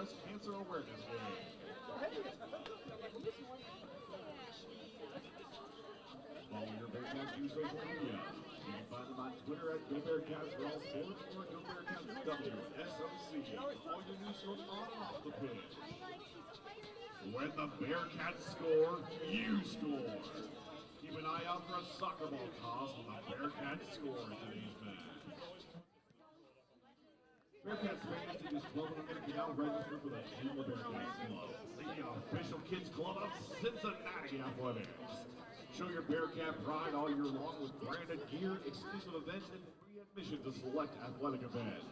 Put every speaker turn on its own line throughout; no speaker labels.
Breast Cancer Awareness Day. Follow your Bearcats through social media. You can find them on Twitter at GoBearcats for all sports or GoBearcats WSOC. All your news from on and off the pitch. When the Bearcats score, you score. Keep an eye out for a soccer ball toss when the Bearcats score in today's match. Bearcats fans in this club are going to now register for the Gettler Bearcats Club, the official kids club of Cincinnati Athletics. Show your Bearcat pride all year long with branded gear, exclusive events, and free admission to select athletic events.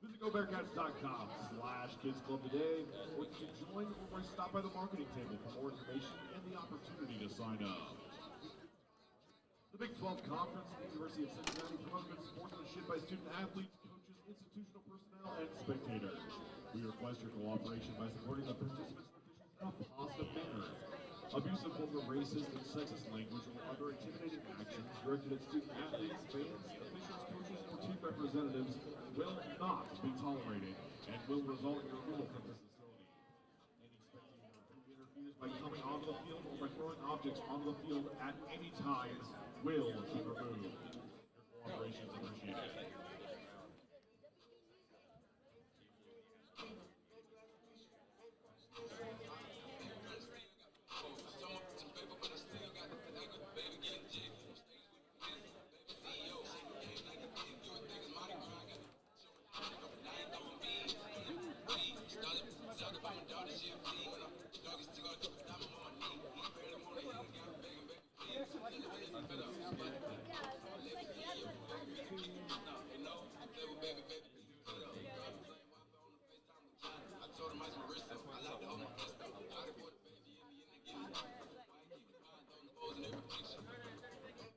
Visit GoBearcats.com/kidsclub today, or you can join or stop by the marketing table for more information and the opportunity to sign up. The Big 12 Conference at the University of Cincinnati promotes good sportsmanship by student athletes, coaches, institutional personnel, and spectators. We request your cooperation by supporting the participants and officials in a positive manner. Abusive, vulgar, racist, and sexist language or other intimidating actions directed at student athletes, fans, officials, coaches, or team representatives will not be tolerated and will result in removal from this facility. Any spectator who interferes by coming onto the field or by throwing objects onto the field at any time will be removed. Your cooperation is appreciated.
I told him I was my wrist up. I like to hold my fist up. I report the baby in me and I get it. Why keep it fine, throwing the balls in every picture.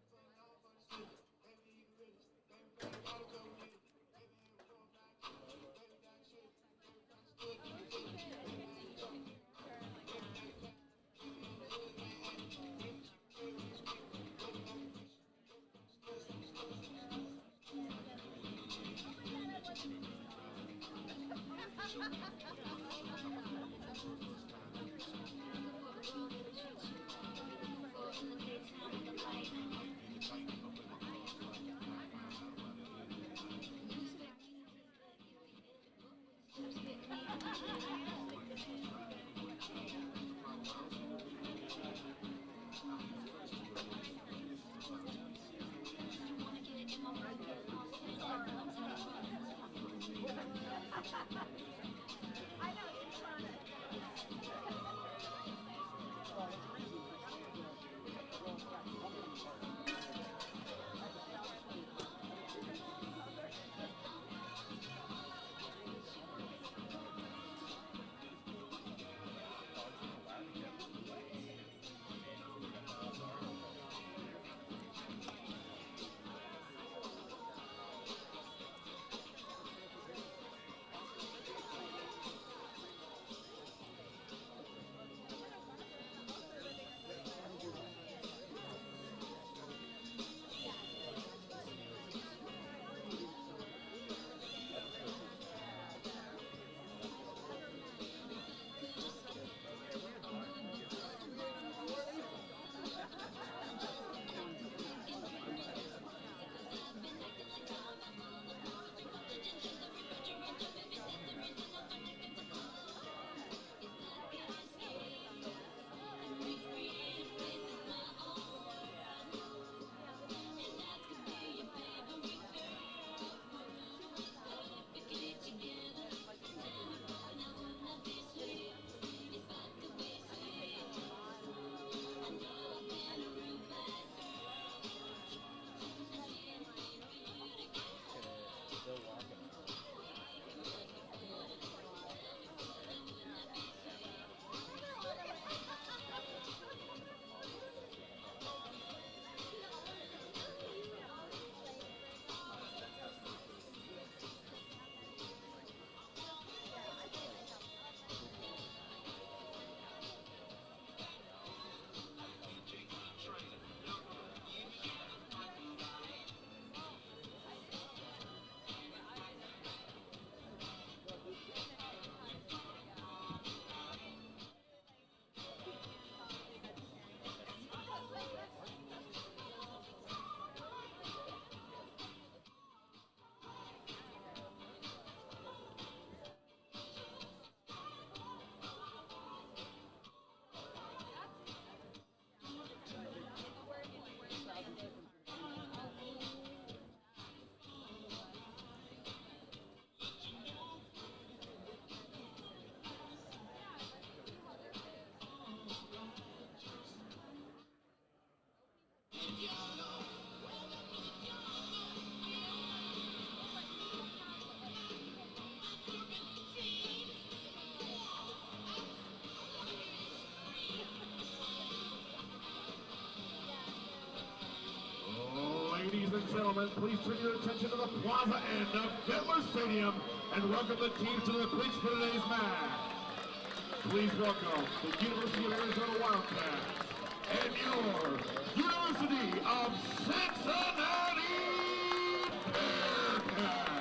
gentlemen, please turn your attention to the plaza end of Gettler Stadium and welcome the teams to the cleats for today's match. Please welcome the University of Arizona Wildcats and your University of Cincinnati Bearcats.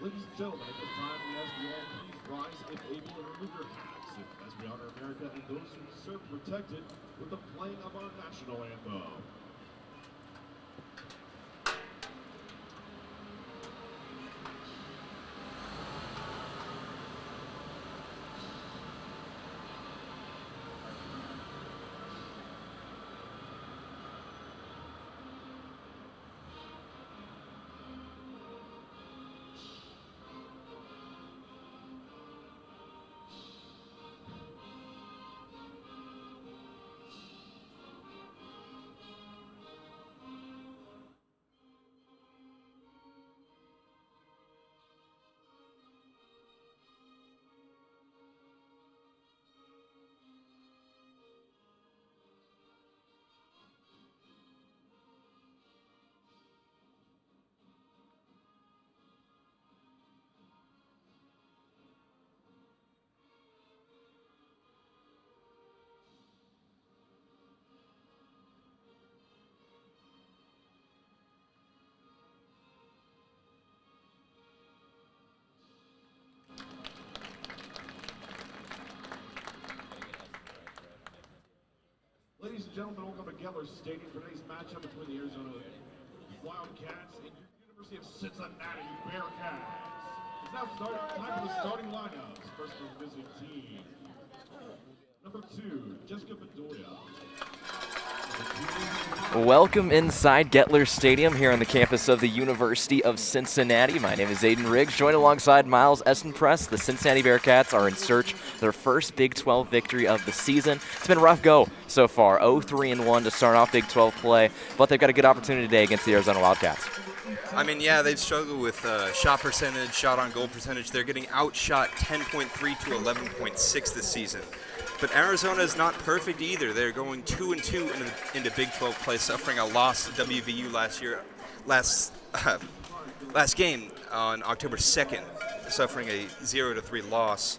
Ladies and gentlemen, at this time we ask you all please rise if able to remove your hats as we honor America and those who serve protected with the playing of our national anthem. Ladies and gentlemen, welcome to Gettler Stadium for today's matchup between the Arizona Wildcats and your University of Cincinnati Bearcats. It's now time for the starting lineups. First for the visiting team. Number 2, Jessica Bedoya.
Welcome inside Gettler Stadium here on the campus of the University of Cincinnati. My name is Aidan Riggs, joined alongside Miles Essenpreis. The Cincinnati Bearcats are in search of their first Big 12 victory of the season. It's been a rough go so far, 0-3-1 to start off Big 12 play, but they've got a good opportunity today against the Arizona Wildcats.
I mean, yeah, they've struggled with shot percentage, shot on goal percentage. They're getting outshot 10.3 to 11.6 this season. But Arizona is not perfect either. They're going 2-2 into Big 12 play, suffering a loss to WVU last game on October 2nd, suffering a 0-3 loss.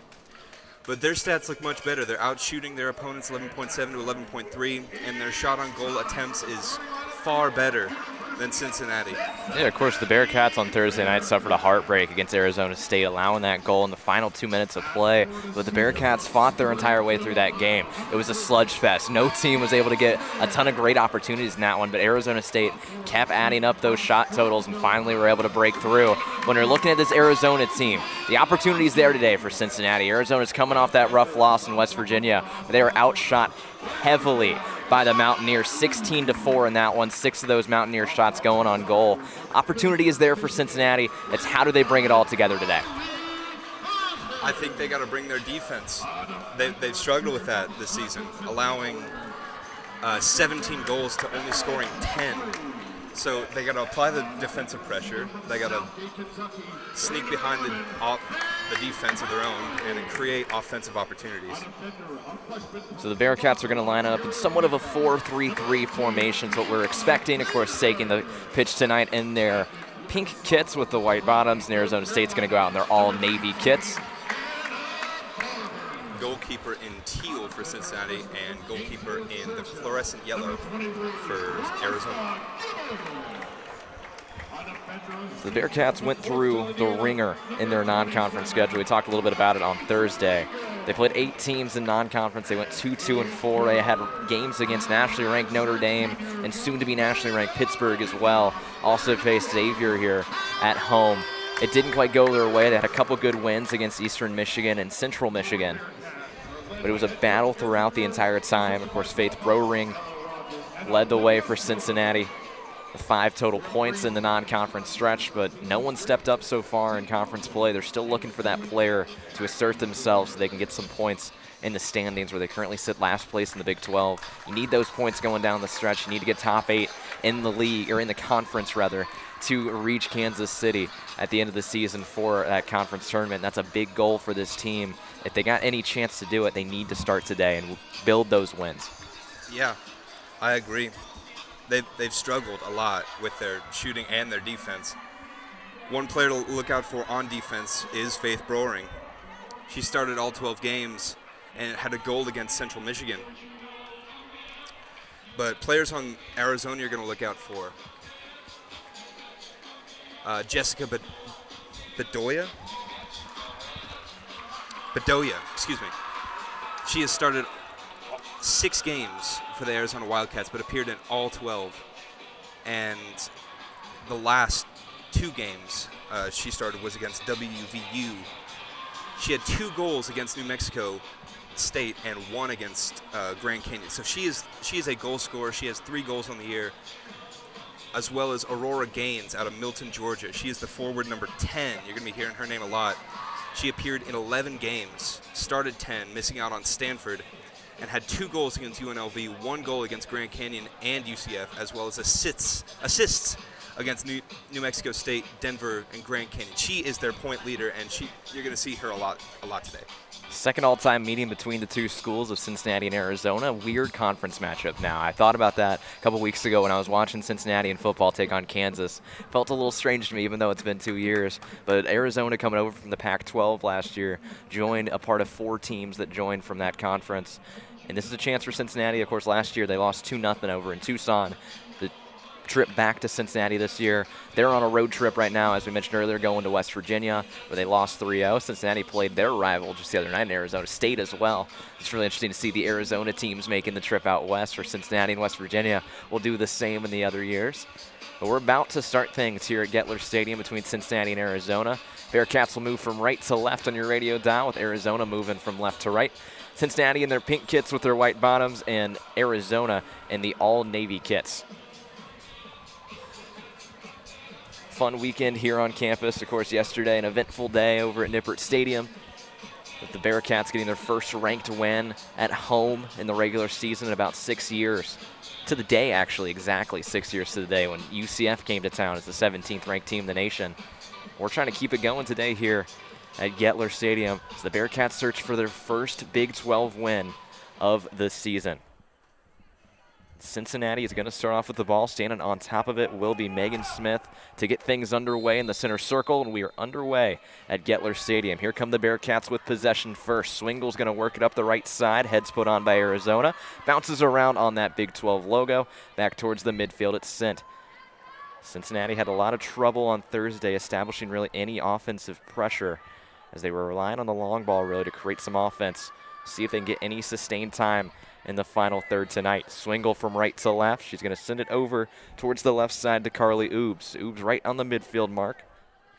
But their stats look much better. They're outshooting their opponents 11.7 to 11.3, and their shot on goal attempts is far better than Cincinnati.
Yeah, of course, the Bearcats on Thursday night suffered a heartbreak against Arizona State, allowing that goal in the final 2 minutes of play. But the Bearcats fought their entire way through that game. It was a sludge fest. No team was able to get a ton of great opportunities in that one, but Arizona State kept adding up those shot totals and finally were able to break through. When you're looking at this Arizona team, the opportunity is there today for Cincinnati. Arizona's coming off that rough loss in West Virginia. They were outshot heavily by the Mountaineers, 16-4 in that one. 6 of those Mountaineer shots going on goal. Opportunity is there for Cincinnati. It's how do they bring it all together today?
I think they got to bring their defense. They've struggled with that this season, allowing 17 goals to only scoring 10. So they got to apply the defensive pressure. They got to sneak behind the defense of their own and create offensive opportunities.
So the Bearcats are going to line up in somewhat of a 4-3-3 formation. It's what we're expecting. Of course, taking the pitch tonight in their pink kits with the white bottoms, and Arizona State's going to go out in their all-navy kits.
Goalkeeper in teal for Cincinnati and goalkeeper in the fluorescent yellow for Arizona.
So the Bearcats went through the ringer in their non-conference schedule. We talked a little bit about it on Thursday. They played 8 teams in non-conference. They went 2-2-4. They had games against nationally ranked Notre Dame and soon-to-be nationally ranked Pittsburgh as well. Also faced Xavier here at home. It didn't quite go their way. They had a couple good wins against Eastern Michigan and Central Michigan. But it was a battle throughout the entire time. Of course, Faith Browring led the way for Cincinnati with 5 total points in the non-conference stretch, but no one stepped up so far in conference play. They're still looking for that player to assert themselves so they can get some points in the standings where they currently sit last place in the Big 12. You need those points going down the stretch. You need to get top 8 in the league, or in the conference rather, to reach Kansas City at the end of the season for that conference tournament. That's a big goal for this team. If they got any chance to do it, they need to start today and build those wins.
Yeah, I agree. They've struggled a lot with their shooting and their defense. One player to look out for on defense is Faith Browring. She started all 12 games and had a goal against Central Michigan. But players on Arizona you're going to look out for. Jessica Bedoya, excuse me. She has started 6 games for the Arizona Wildcats, but appeared in all 12. And the last 2 games she started was against WVU. She had 2 goals against New Mexico State and 1 against Grand Canyon. So she is a goal scorer. She has 3 goals on the year, as well as Aurora Gaines out of Milton, Georgia. She is the forward number 10. You're going to be hearing her name a lot. She appeared in 11 games, started 10, missing out on Stanford, and had 2 goals against UNLV, 1 goal against Grand Canyon and UCF, as well as assists against New Mexico State, Denver, and Grand Canyon. She is their point leader, and you're going to see her a lot today.
Second all-time meeting between the 2 schools of Cincinnati and Arizona. Weird conference matchup now. I thought about that a couple weeks ago when I was watching Cincinnati in football take on Kansas. Felt a little strange to me, even though it's been 2 years. But Arizona, coming over from the Pac-12 last year, joined a part of 4 teams that joined from that conference. And this is a chance for Cincinnati. Of course, last year they lost 2-0 over in Tucson. The trip back to Cincinnati this year. They're on a road trip right now, as we mentioned earlier, going to West Virginia, where they lost 3-0. Cincinnati played their rival just the other night in Arizona State as well. It's really interesting to see the Arizona teams making the trip out west, for Cincinnati and West Virginia will do the same in the other years. But we're about to start things here at Gettler Stadium between Cincinnati and Arizona. Bearcats will move from right to left on your radio dial, with Arizona moving from left to right. Cincinnati in their pink kits with their white bottoms, and Arizona in the all-navy kits. Fun weekend here on campus. Of course, yesterday an eventful day over at Nippert Stadium, with the Bearcats getting their first ranked win at home in the regular season in about 6 years. To the day, actually, exactly 6 years to the day, when UCF came to town as the 17th ranked team in the nation. We're trying to keep it going today here at Gettler Stadium as the Bearcats search for their first Big 12 win of the season. Cincinnati is going to start off with the ball. Standing on top of it will be Megan Smith to get things underway in the center circle, and we are underway at Gettler Stadium. Here come the Bearcats with possession first. Swingle's going to work it up the right side. Heads put on by Arizona. Bounces around on that Big 12 logo. Back towards the midfield, it's sent. Cincinnati had a lot of trouble on Thursday establishing really any offensive pressure, as they were relying on the long ball really to create some offense. See if they can get any sustained time in the final third tonight. Swingle from right to left. She's going to send it over towards the left side to Carly Oobs. Oobs right on the midfield mark.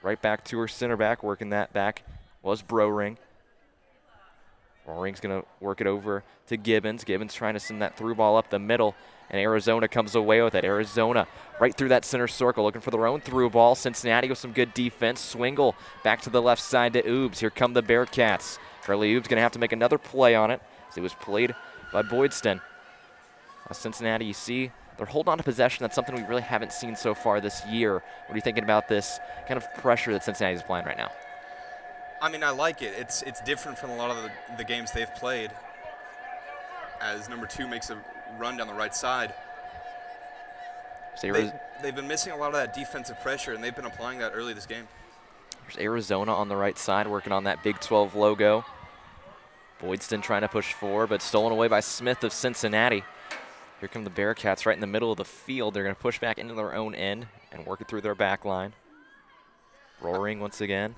Right back to her center back. Working that back was Browring. Browring's going to work it over to Gibbons. Gibbons trying to send that through ball up the middle, and Arizona comes away with it. Arizona right through that center circle, looking for their own through ball. Cincinnati with some good defense. Swingle back to the left side to Oobs. Here come the Bearcats. Carly Oobs going to have to make another play on it, as it was played by Boydston. Cincinnati, you see, they're holding on to possession. That's something we really haven't seen so far this year. What are you thinking about this kind of pressure that Cincinnati is applying right now?
I mean, I like it. It's different from a lot of the games they've played, as number 2 makes a run down the right side. They've been missing a lot of that defensive pressure, and they've been applying that early this game.
There's Arizona on the right side working on that Big 12 logo. Boydston trying to push forward, but stolen away by Smith of Cincinnati. Here come the Bearcats right in the middle of the field. They're going to push back into their own end and work it through their back line. Roaring once again.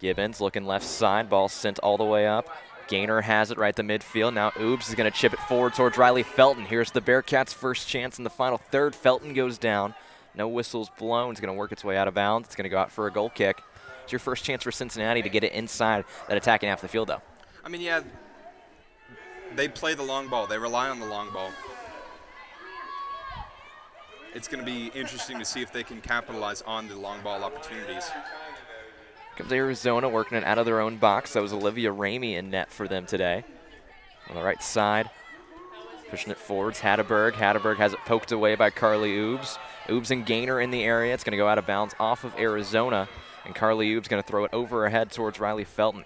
Gibbons looking left side. Ball sent all the way up. Gaynor has it right to midfield. Now Oobs is going to chip it forward towards Riley Felton. Here's the Bearcats' first chance in the final third. Felton goes down. No whistles blown. It's going to work its way out of bounds. It's going to go out for a goal kick. It's your first chance for Cincinnati to get it inside that attacking half the field, though.
I mean, yeah, they play the long ball. They rely on the long ball. It's going to be interesting to see if they can capitalize on the long ball opportunities.
Comes Arizona working it out of their own box. That was Olivia Ramey in net for them today. On the right side, pushing it forwards, Hatteberg. Hatteberg has it poked away by Carly Oobs. Oobs and Gaynor in the area. It's going to go out of bounds off of Arizona. And Carly Oobs going to throw it over her head towards Riley Felton.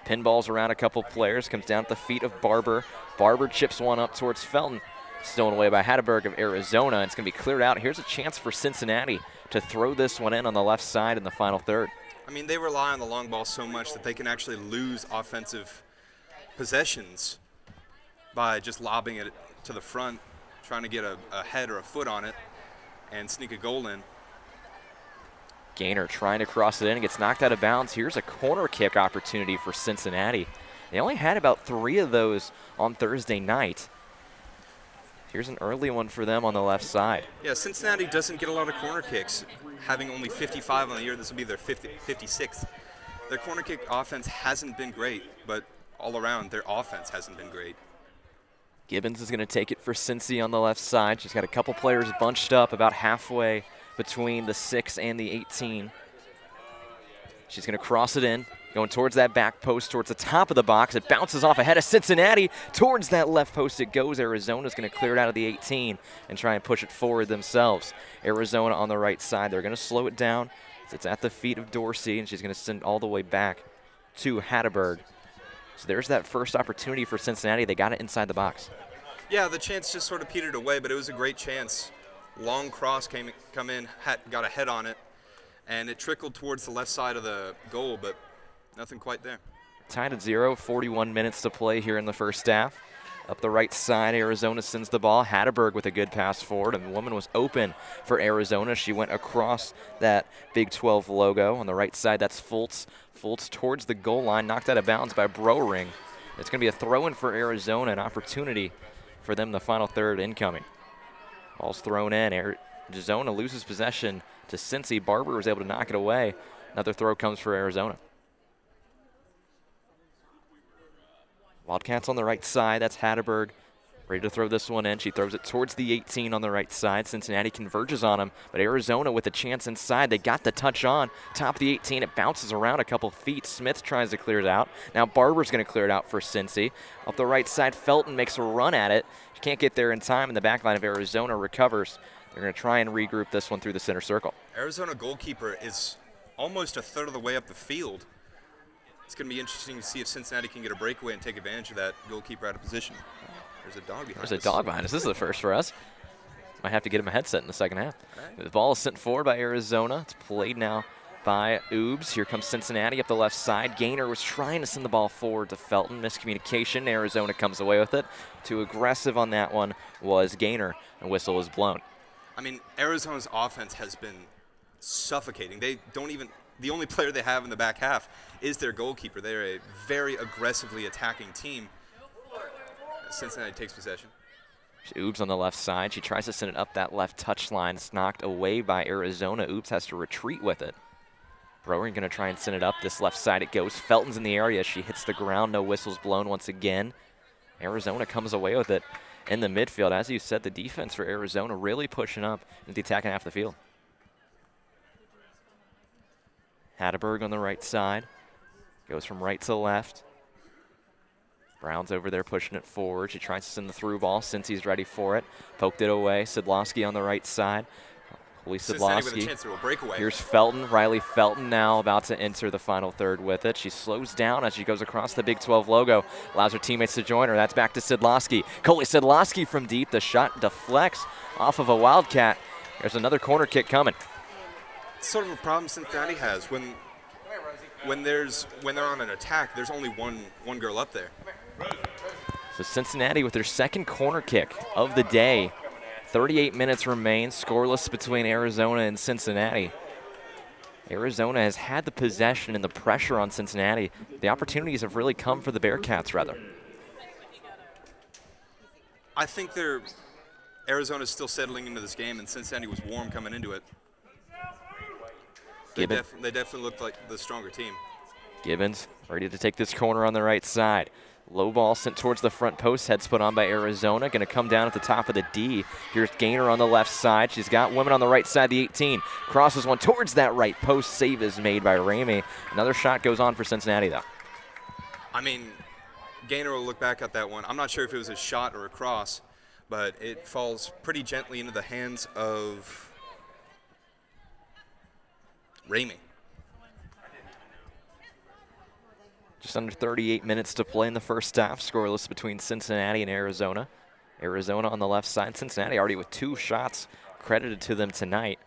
Pinballs around a couple players. Comes down at the feet of Barber. Barber chips one up towards Felton. Stolen away by Hatteberg of Arizona. It's going to be cleared out. Here's a chance for Cincinnati to throw this one in on the left side in the final third.
I mean, they rely on the long ball so much that they can actually lose offensive possessions by just lobbing it to the front, trying to get a head or a foot on it and sneak a goal in.
Gaynor trying to cross it in and gets knocked out of bounds. Here's a corner kick opportunity for Cincinnati. They only had about 3 of those on Thursday night. Here's an early one for them on the left side.
Yeah, Cincinnati doesn't get a lot of corner kicks. Having only 55 on the year, this will be their 56th. Their corner kick offense hasn't been great, but all around, their offense hasn't been great.
Gibbons is going to take it for Cincy on the left side. She's got a couple players bunched up about halfway between the 6 and the 18. She's going to cross it in, going towards that back post, towards the top of the box. It bounces off ahead of Cincinnati. Towards that left post it goes. Arizona's going to clear it out of the 18 and try and push it forward themselves. Arizona on the right side. They're going to slow it down. It's at the feet of Dorsey, and she's going to send it all the way back to Hatteberg. So there's that first opportunity for Cincinnati. They got it inside the box.
Yeah, the chance just sort of petered away, but it was a great chance. Long cross come in, got a head on it, and it trickled towards the left side of the goal, but nothing quite there.
Tied at 0, 41 minutes to play here in the first half. Up the right side, Arizona sends the ball. Hatteberg with a good pass forward, and the woman was open for Arizona. She went across that Big 12 logo. On the right side, that's Fultz. Fultz towards the goal line, knocked out of bounds by Broering. It's going to be a throw-in for Arizona, an opportunity for them the final third incoming. Ball's thrown in. Arizona loses possession to Cincy. Barber was able to knock it away. Another throw comes for Arizona. Wildcats on the right side. That's Hatteberg. Ready to throw this one in. She throws it towards the 18 on the right side. Cincinnati converges on him, but Arizona with a chance inside. They got the touch on. Top of the 18. It bounces around a couple feet. Smith tries to clear it out. Now Barber's going to clear it out for Cincy. Up the right side, Felton makes a run at it. She can't get there in time, and the back line of Arizona recovers. They're going to try and regroup this one through the center circle.
Arizona goalkeeper is almost a third of the way up the field. It's going to be interesting to see if Cincinnati can get a breakaway and take advantage of that goalkeeper out of position. There's a dog behind us.
There's a dog behind us. This is the first for us. Might have to get him a headset in the second half. Right. The ball is sent forward by Arizona. It's played now by Oobs. Here comes Cincinnati up the left side. Gaynor was trying to send the ball forward to Felton. Miscommunication. Arizona comes away with it. Too aggressive on that one was Gaynor, and whistle is blown.
I mean, Arizona's offense has been suffocating. They don't even – the only player they have in the back half is their goalkeeper. They're a very aggressively attacking team. Cincinnati takes possession.
Oobs on the left side. She tries to send it up that left touch line. It's knocked away by Arizona. Oobs has to retreat with it. Broering going to try and send it up this left side. It goes. Felton's in the area. She hits the ground. No whistles blown once again. Arizona comes away with it in the midfield. As you said, the defense for Arizona really pushing up into the attacking half of the field. Hatteberg on the right side. Goes from right to left. Brown's over there pushing it forward. She tries to send the through ball. Cincy's ready for it. Poked it away. Sidlowski on the right side. Lee Sidlowski. Here's Felton. Riley Felton now about to enter the final third with it. She slows down as she goes across the Big 12 logo. Allows her teammates to join her. That's back to Sidlowski. Coley Sidlowski from deep. The shot deflects off of a Wildcat. There's another corner kick coming.
It's sort of a problem Cincinnati has. When they're on an attack, there's only one girl up there.
So Cincinnati with their second corner kick of the day. 38 minutes remain, scoreless between Arizona and Cincinnati. Arizona has had the possession and the pressure on Cincinnati. The opportunities have really come for the Bearcats, rather.
I think Arizona's still settling into this game, and Cincinnati was warm coming into it. They definitely looked like the stronger team.
Gibbons ready to take this corner on the right side. Low ball sent towards the front post. Heads put on by Arizona. Going to come down at the top of the D. Here's Gaynor on the left side. She's got women on the right side, the 18. Crosses one towards that right post. Save is made by Ramey. Another shot goes on for Cincinnati, though.
I mean, Gaynor will look back at that one. I'm not sure if it was a shot or a cross, but it falls pretty gently into the hands of Ramey.
Just under 38 minutes to play in the first half. Scoreless between Cincinnati and Arizona. Arizona on the left side. Cincinnati already with 2 shots credited to them tonight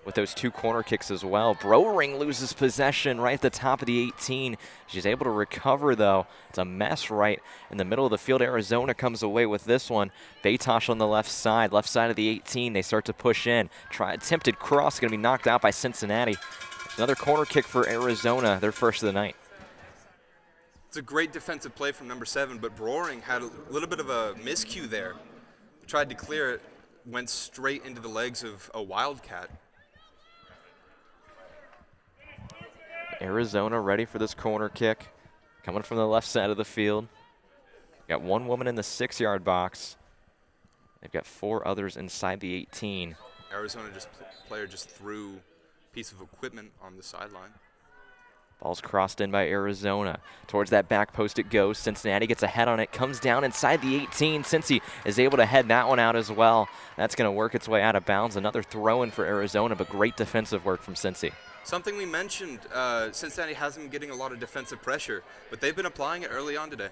with those 2 corner kicks as well. Broering loses possession right at the top of the 18. She's able to recover, though. It's a mess right in the middle of the field. Arizona comes away with this one. Baytosh on the left side of the 18. They start to push in. Attempted cross, going to be knocked out by Cincinnati. Another corner kick for Arizona, their first of the night.
It's a great defensive play from number 7, but Broering had a little bit of a miscue there. Tried to clear it, went straight into the legs of a Wildcat.
Arizona ready for this corner kick. Coming from the left side of the field. Got 1 woman in the 6-yard box. They've got 4 others inside the 18.
Arizona player just threw a piece of equipment on the sideline.
Ball's crossed in by Arizona. Towards that back post it goes. Cincinnati gets a head on it, comes down inside the 18. Cincy is able to head that one out as well. That's going to work its way out of bounds. Another throw-in for Arizona, but great defensive work from Cincy.
Something we mentioned, Cincinnati hasn't been getting a lot of defensive pressure, but they've been applying it early on today.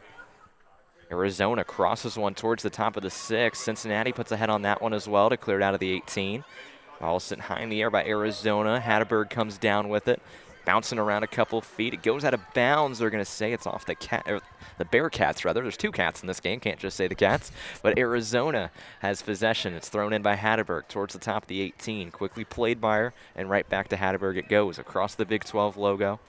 Arizona crosses one towards the top of the 6. Cincinnati puts a head on that one as well to clear it out of the 18. Ball sent high in the air by Arizona. Hatterberg comes down with it. Bouncing around a couple feet. It goes out of bounds. They're going to say it's off the Bearcats, rather. There's 2 cats in this game. Can't just say the Cats. But Arizona has possession. It's thrown in by Hatterberg towards the top of the 18. Quickly played by her, and right back to Hatterberg it goes across the Big 12 logo.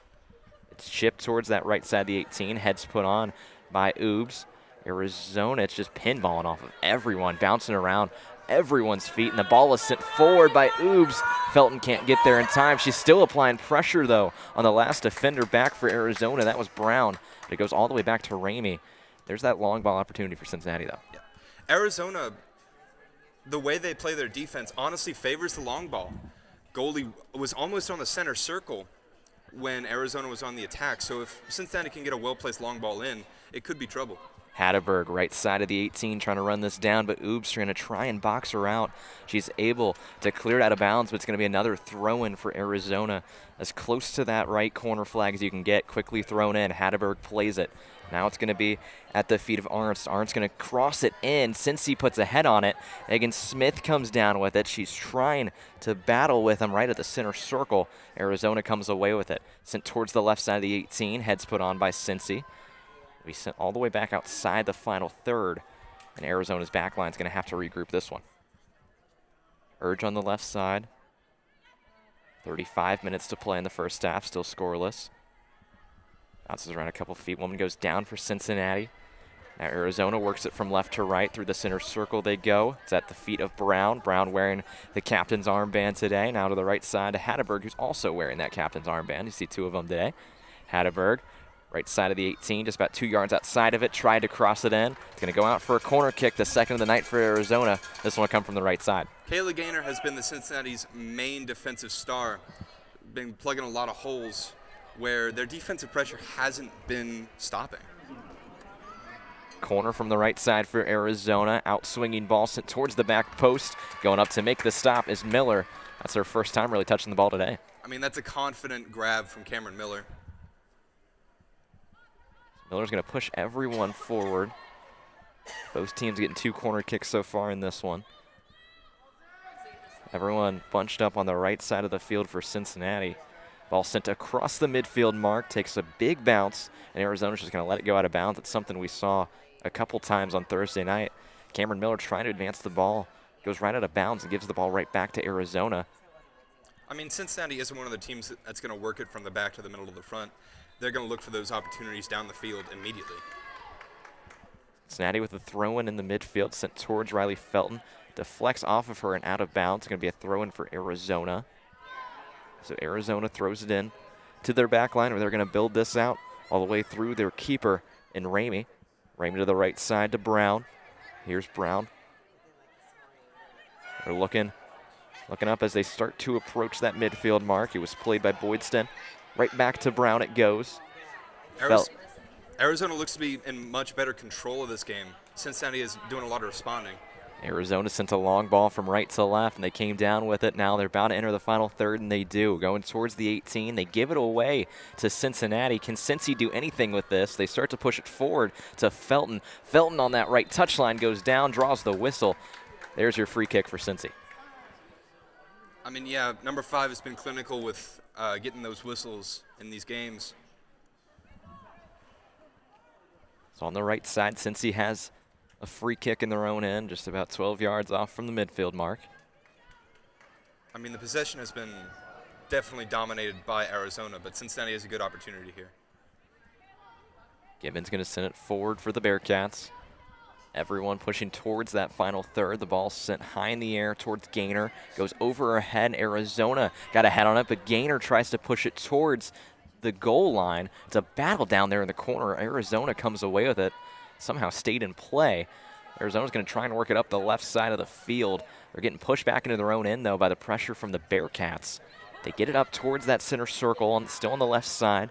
It's chipped towards that right side of the 18. Heads put on by Oobs. Arizona, it's just pinballing off of everyone, bouncing around everyone's feet, and the ball is sent forward by Oobs. Felton can't get there in time. She's still applying pressure, though, on the last defender back for Arizona. That was Brown. It goes all the way back to Ramey. There's that long ball opportunity for Cincinnati, though.
Yeah. Arizona, the way they play their defense honestly favors the long ball. Goldie was almost on the center circle when Arizona was on the attack, so if Cincinnati can get a well-placed long ball in, it could be trouble.
Hatterberg, right side of the 18, trying to run this down, but Oobs trying to try and box her out. She's able to clear it out of bounds, but it's going to be another throw-in for Arizona. As close to that right corner flag as you can get, quickly thrown in. Hatterberg plays it. Now it's going to be at the feet of Arntz. Arntz going to cross it in. Cincy puts a head on it. Egan Smith comes down with it. She's trying to battle with him right at the center circle. Arizona comes away with it. Sent towards the left side of the 18. Heads put on by Cincy. We sent all the way back outside the final third, and Arizona's back line is going to have to regroup this one. Urge on the left side. 35 minutes to play in the first half, still scoreless. Bounces around a couple feet. Woman goes down for Cincinnati. Now Arizona works it from left to right. Through the center circle they go. It's at the feet of Brown. Brown wearing the captain's armband today. Now to the right side to Hatterberg, who's also wearing that captain's armband. You see 2 of them today. Hatterberg. Right side of the 18, just about 2 yards outside of it. Tried to cross it in. It's going to go out for a corner kick, the second of the night for Arizona. This one will come from the right side.
Kayla Gaynor has been the Cincinnati's main defensive star. Been plugging a lot of holes where their defensive pressure hasn't been stopping.
Corner from the right side for Arizona. Outswinging ball sent towards the back post. Going up to make the stop is Miller. That's her first time really touching the ball today.
I mean, that's a confident grab from Cameron Miller.
Miller's going to push everyone forward. Both teams getting 2 corner kicks so far in this one. Everyone bunched up on the right side of the field for Cincinnati. Ball sent across the midfield mark, takes a big bounce, and Arizona's just going to let it go out of bounds. It's something we saw a couple times on Thursday night. Cameron Miller trying to advance the ball, goes right out of bounds and gives the ball right back to Arizona.
I mean, Cincinnati isn't one of the teams that's going to work it from the back to the middle to the front. They're going to look for those opportunities down the field immediately.
Cincinnati with a throw-in the midfield sent towards Riley Felton. deflects off of her and out of bounds. It's going to be a throw-in for Arizona. So Arizona throws it in to their back line, where they're going to build this out all the way through their keeper in Ramey. Ramey to the right side to Brown. Here's Brown. They're looking up as they start to approach that midfield mark. It was played by Boydston. Right back to Brown it goes.
Arizona looks to be in much better control of this game. Cincinnati is doing a lot of responding.
Arizona sent a long ball from right to left, and they came down with it. Now they're about to enter the final third, and they do. Going towards the 18, they give it away to Cincinnati. Can Cincy do anything with this? They start to push it forward to Felton. Felton on that right touchline goes down, draws the whistle. There's your free kick for Cincy.
I mean, yeah, number 5 has been clinical with getting those whistles in these games.
So on the right side, Cincy has a free kick in their own end, just about 12 yards off from the midfield mark.
I mean, the possession has been definitely dominated by Arizona, but Cincinnati has a good opportunity here.
Gibbons going to send it forward for the Bearcats. Everyone pushing towards that final third. The ball sent high in the air towards Gaynor. Goes over her head. Arizona got a head on it, but Gaynor tries to push it towards the goal line. It's a battle down there in the corner. Arizona comes away with it. Somehow stayed in play. Arizona's going to try and work it up the left side of the field. They're getting pushed back into their own end, though, by the pressure from the Bearcats. They get it up towards that center circle, still on the left side.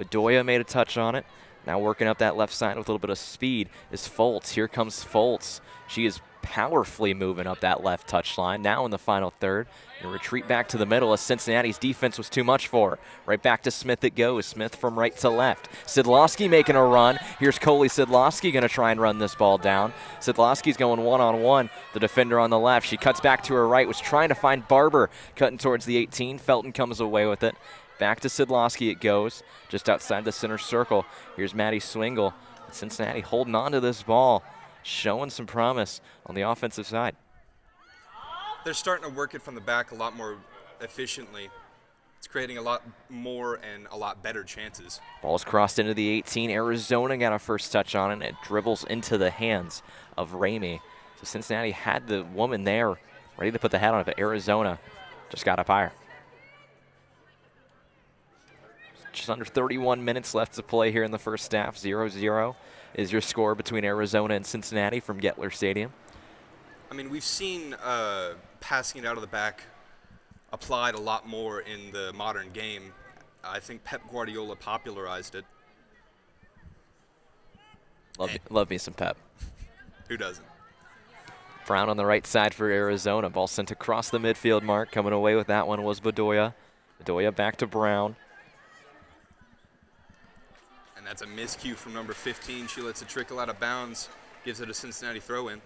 Bedoya made a touch on it. Now working up that left side with a little bit of speed is Foltz. Here comes Foltz. She is powerfully moving up that left touchline. Now in the final third, and retreat back to the middle as Cincinnati's defense was too much for her. Right back to Smith it goes. Smith from right to left. Sidlowski making a run. Here's Coley Sidlowski going to try and run this ball down. Sidlowski's going one-on-one. The defender on the left. She cuts back to her right, was trying to find Barber cutting towards the 18. Felton comes away with it. Back to Sidlowski it goes, just outside the center circle. Here's Maddie Swingle. Cincinnati holding on to this ball, showing some promise on the offensive side.
They're starting to work it from the back a lot more efficiently. It's creating a lot more and a lot better chances.
Ball's crossed into the 18. Arizona got a first touch on it, and it dribbles into the hands of Ramey. So Cincinnati had the woman there ready to put the head on it, but Arizona just got up higher. Just under 31 minutes left to play here in the first half. 0-0 is your score between Arizona and Cincinnati from Gettler Stadium.
I mean, we've seen passing it out of the back applied a lot more in the modern game. I think Pep Guardiola popularized it.
Love me some Pep.
Who doesn't?
Brown on the right side for Arizona. Ball sent across the midfield mark. Coming away with that one was Bedoya. Bedoya back to Brown.
That's a miscue from number 15. She lets it trickle out of bounds, gives it a Cincinnati throw-in.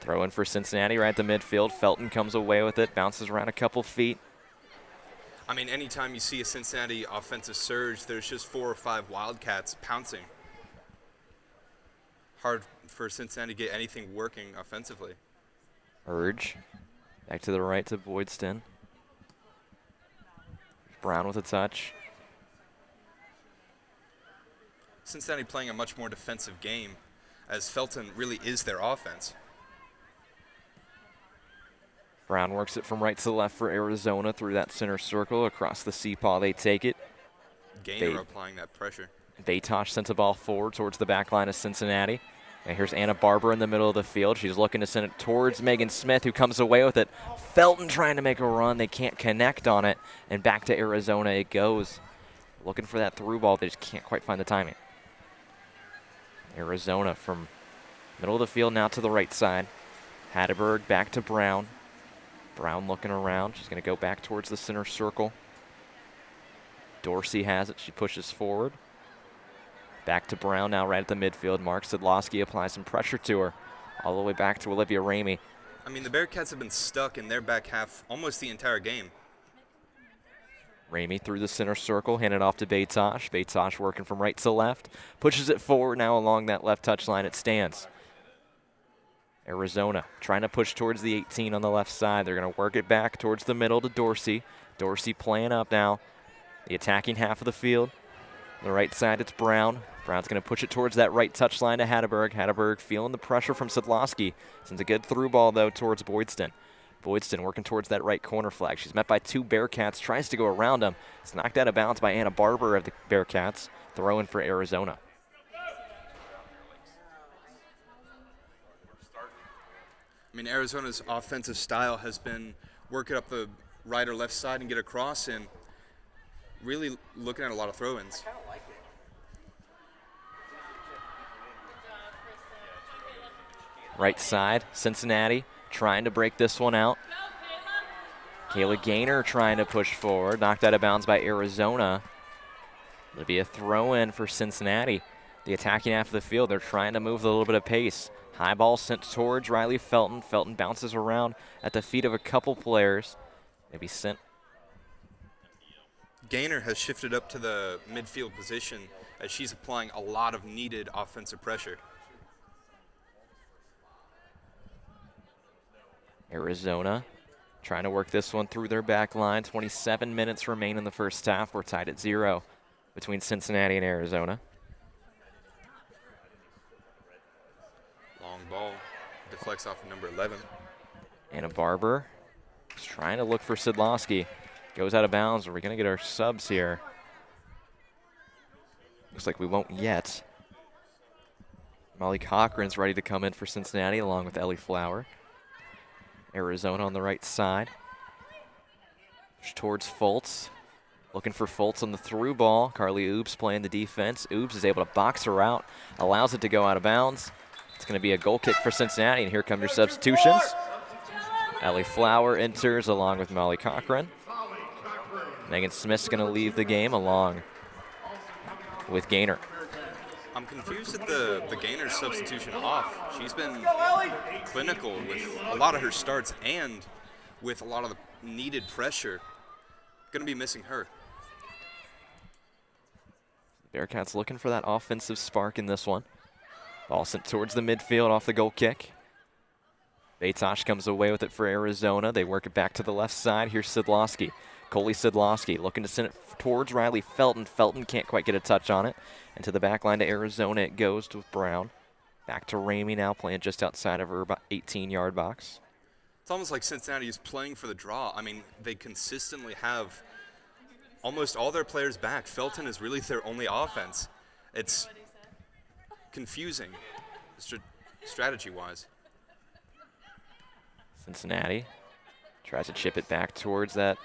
Throw-in for Cincinnati right at the midfield. Felton comes away with it, bounces around a couple feet.
I mean, anytime you see a Cincinnati offensive surge, there's just 4 or 5 Wildcats pouncing. Hard for Cincinnati to get anything working offensively.
Urge. Back to the right to Boydston. Brown with a touch.
Cincinnati playing a much more defensive game, as Felton really is their offense.
Brown works it from right to left for Arizona through that center circle. Across the C-paw they take it.
Gaynor applying that pressure.
Baytosh sent the ball forward towards the back line of Cincinnati. And here's Anna Barber in the middle of the field. She's looking to send it towards Megan Smith, who comes away with it. Felton trying to make a run. They can't connect on it. And back to Arizona it goes. Looking for that through ball. They just can't quite find the timing. Arizona from middle of the field now to the right side. Hatteberg back to Brown. Brown looking around. She's going to go back towards the center circle. Dorsey has it. She pushes forward. Back to Brown now right at the midfield mark. Sidlowski applies some pressure to her. All the way back to Olivia Ramey.
I mean, the Bearcats have been stuck in their back half almost the entire game.
Ramey through the center circle, handed off to Baytosh. Baytosh working from right to left. Pushes it forward now along that left touchline. It stands. Arizona trying to push towards the 18 on the left side. They're going to work it back towards the middle to Dorsey. Dorsey playing up now. The attacking half of the field. On the right side, it's Brown. Brown's going to push it towards that right touchline to Hatteberg. Hatteberg feeling the pressure from Sidlowski. Sends a good through ball, though, towards Boydston. Boydston working towards that right corner flag. She's met by 2 Bearcats, tries to go around them. It's knocked out of bounds by Anna Barber of the Bearcats. Throw in for Arizona.
I mean, Arizona's offensive style has been work it up the right or left side and get across, and really looking at a lot of throw-ins.
Right side, Cincinnati trying to break this one out. Kayla Gaynor trying to push forward, knocked out of bounds by Arizona. It'll be a throw-in for Cincinnati. The attacking half of the field, they're trying to move with a little bit of pace. High ball sent towards Riley Felton. Felton bounces around at the feet of a couple players. Maybe sent.
Gaynor has shifted up to the midfield position as she's applying a lot of needed offensive pressure.
Arizona trying to work this one through their back line. 27 minutes remain in the first half. We're tied at 0 between Cincinnati and Arizona.
Long ball deflects off of number 11.
Anna Barber is trying to look for Sidlowski. Goes out of bounds. Are we going to get our subs here? Looks like we won't yet. Molly Cochran's ready to come in for Cincinnati along with Ellie Flower. Arizona on the right side. Towards Fultz. Looking for Fultz on the through ball. Carly Oobs playing the defense. Oobs is able to box her out. Allows it to go out of bounds. It's going to be a goal kick for Cincinnati, and here come your substitutions. Ellie Flower enters along with Molly Cochran. Megan Smith's going to leave the game along with Gaynor.
I'm confused at the Gaynor substitution off. She's been clinical with a lot of her starts and with a lot of the needed pressure. Going to be missing her.
Bearcats looking for that offensive spark in this one. Ball sent towards the midfield off the goal kick. Batosh comes away with it for Arizona. They work it back to the left side. Here's Sidlowski. Coley Sidlowski looking to send it towards Riley Felton. Felton can't quite get a touch on it. And to the back line to Arizona it goes with Brown. Back to Ramey now, playing just outside of her about 18-yard box.
It's almost like Cincinnati is playing for the draw. I mean, they consistently have almost all their players back. Felton is really their only offense. It's confusing strategy-wise.
Cincinnati tries to chip it back towards that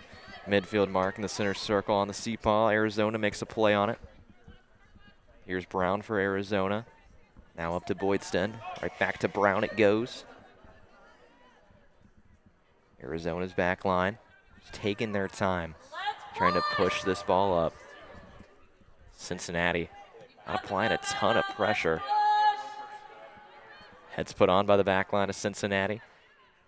midfield mark in the center circle on the C-paw. Arizona makes a play on it. Here's Brown for Arizona. Now up to Boydston. Right back to Brown it goes. Arizona's back line taking their time, trying to push this ball up. Cincinnati not applying a ton of pressure. Heads put on by the back line of Cincinnati.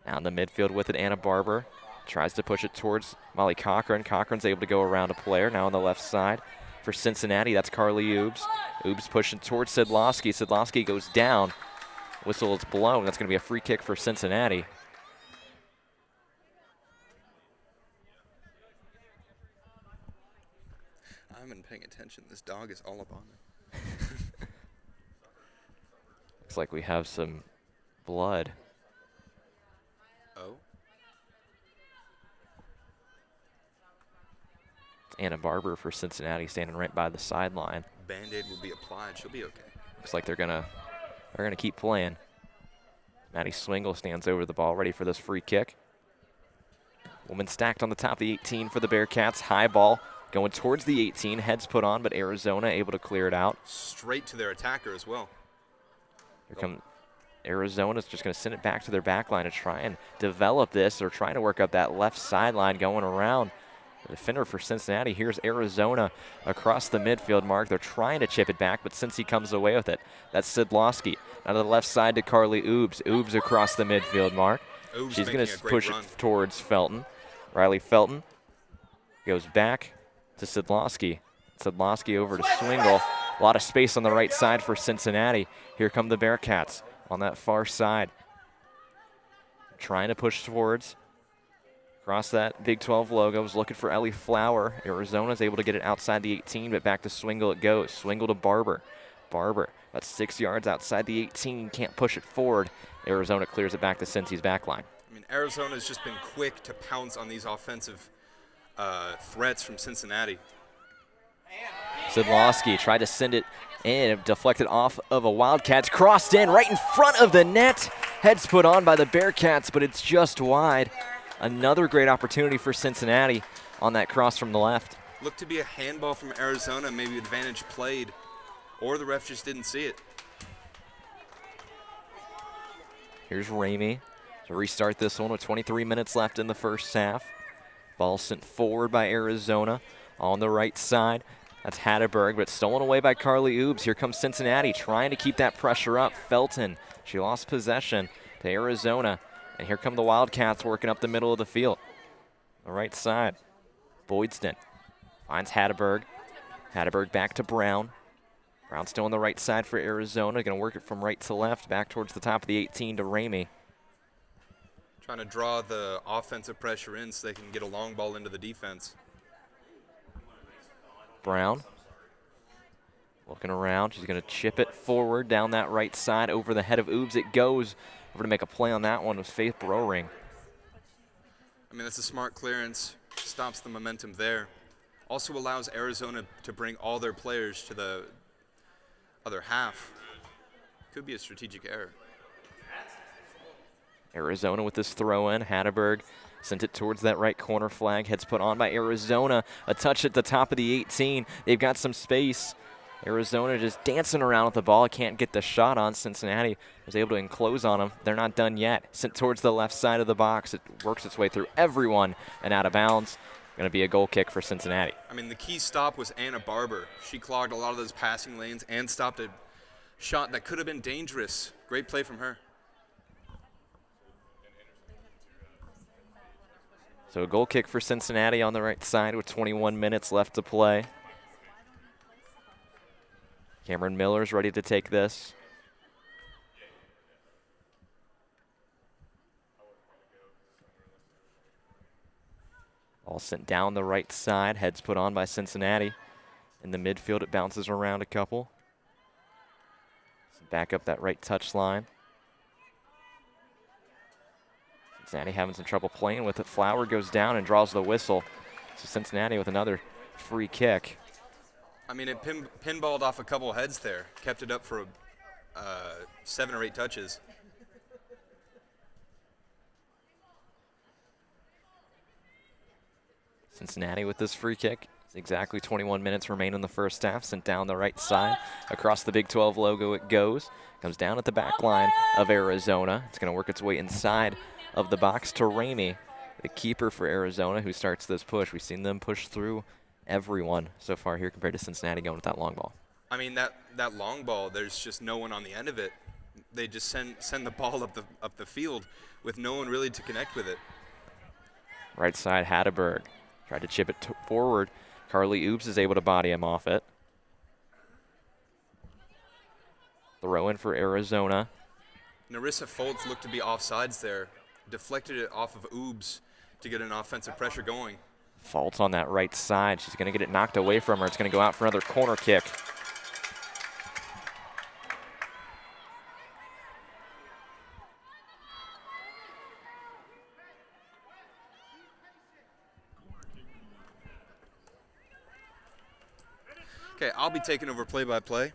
Now in the midfield with it, Anna Barber. Tries to push it towards Molly Cochran. Cochran's able to go around a player. Now on the left side for Cincinnati, that's Carly Oobs. Oobs pushing towards Sidlowski. Sidlowski goes down. Whistle is blown. That's going to be a free kick for Cincinnati.
I haven't been paying attention. This dog is all up on me.
Looks like we have some blood.
Oh?
It's Anna Barber for Cincinnati standing right by the sideline.
Band-Aid will be applied. She'll be okay.
Looks like they're gonna keep playing. Maddie Swingle stands over the ball, ready for this free kick. Woman stacked on the top of the 18 for the Bearcats. High ball going towards the 18. Heads put on, but Arizona able to clear it out.
Straight to their attacker as well.
Here comes Arizona's just going to send it back to their back line to try and develop this. They're trying to work up that left sideline going around. The defender for Cincinnati. Here's Arizona across the midfield mark. They're trying to chip it back, but since he comes away with it, that's Sidlowski. Now to the left side to Carly Oobs. Oobs across the midfield mark.
Oobs
She's going to push
run.
it towards Felton. Riley Felton goes back to Sidlowski. Sidlowski over to Swingle. A lot of space on the right side for Cincinnati. Here come the Bearcats on that far side. Trying to push towards. Across that Big 12 logo, was looking for Ellie Flower. Arizona's able to get it outside the 18, but back to Swingle it goes. Swingle to Barber. Barber, about 6 yards outside the 18, can't push it forward. Arizona clears it back to Cincy's back line.
I mean, Arizona's just been quick to pounce on these offensive threats from Cincinnati.
Sidlowski tried to send it in, deflected off of a Wildcats, crossed in right in front of the net. Heads put on by the Bearcats, but it's just wide. Another great opportunity for Cincinnati on that cross from the left.
Looked to be a handball from Arizona, maybe advantage played, or the ref just didn't see it.
Here's Ramey to restart this one with 23 minutes left in the first half. Ball sent forward by Arizona on the right side. That's Hatteberg, but stolen away by Carly Oobs. Here comes Cincinnati trying to keep that pressure up. Felton, she lost possession to Arizona. And here come the Wildcats working up the middle of the field. The right side, Boydston finds Hatteberg. Hatteberg back to Brown. Brown still on the right side for Arizona. Going to work it from right to left, back towards the top of the 18 to Ramey.
Trying to draw the offensive pressure in so they can get a long ball into the defense.
Brown looking around. She's going to chip it forward down that right side over the head of Oobs. It goes over to make a play on that one with Faith Browring.
I mean, that's a smart clearance. Stops the momentum there. Also allows Arizona to bring all their players to the other half. Could be a strategic error.
Arizona with this throw in. Hatteberg sent it towards that right corner flag. Heads put on by Arizona. A touch at the top of the 18. They've got some space. Arizona just dancing around with the ball. Can't get the shot on. Cincinnati was able to enclose on them. They're not done yet. Sent towards the left side of the box. It works its way through everyone and out of bounds. Going to be a goal kick for Cincinnati.
I mean, the key stop was Anna Barber. She clogged a lot of those passing lanes and stopped a shot that could have been dangerous. Great play from her.
So a goal kick for Cincinnati on the right side with 21 minutes left to play. Cameron Miller's ready to take this. Ball sent down the right side. Heads put on by Cincinnati. In the midfield, it bounces around a couple. Back up that right touch line. Cincinnati having some trouble playing with it. Flower goes down and draws the whistle. So Cincinnati with another free kick.
I mean, it pinballed off a couple heads there. Kept it up for 7 or 8 touches.
Cincinnati with this free kick. Exactly 21 minutes remain in the first half. Sent down the right side. Across the Big 12 logo it goes. Comes down at the back line of Arizona. It's going to work its way inside of the box to Ramey, the keeper for Arizona, who starts this push. We've seen them push through everyone so far here compared to Cincinnati going with that long ball.
I mean, that long ball, there's just no one on the end of it. They just send the ball up the field with no one really to connect with it.
Right side, Hatteberg. Tried to chip it forward. Carly Oobs is able to body him off it. Throw in for Arizona.
Narissa Foltz looked to be offsides there. Deflected it off of Oobs to get an offensive pressure going.
Foltz on that right side. She's going to get it knocked away from her. It's going to go out for another corner kick.
Okay, I'll be taking over play-by-play.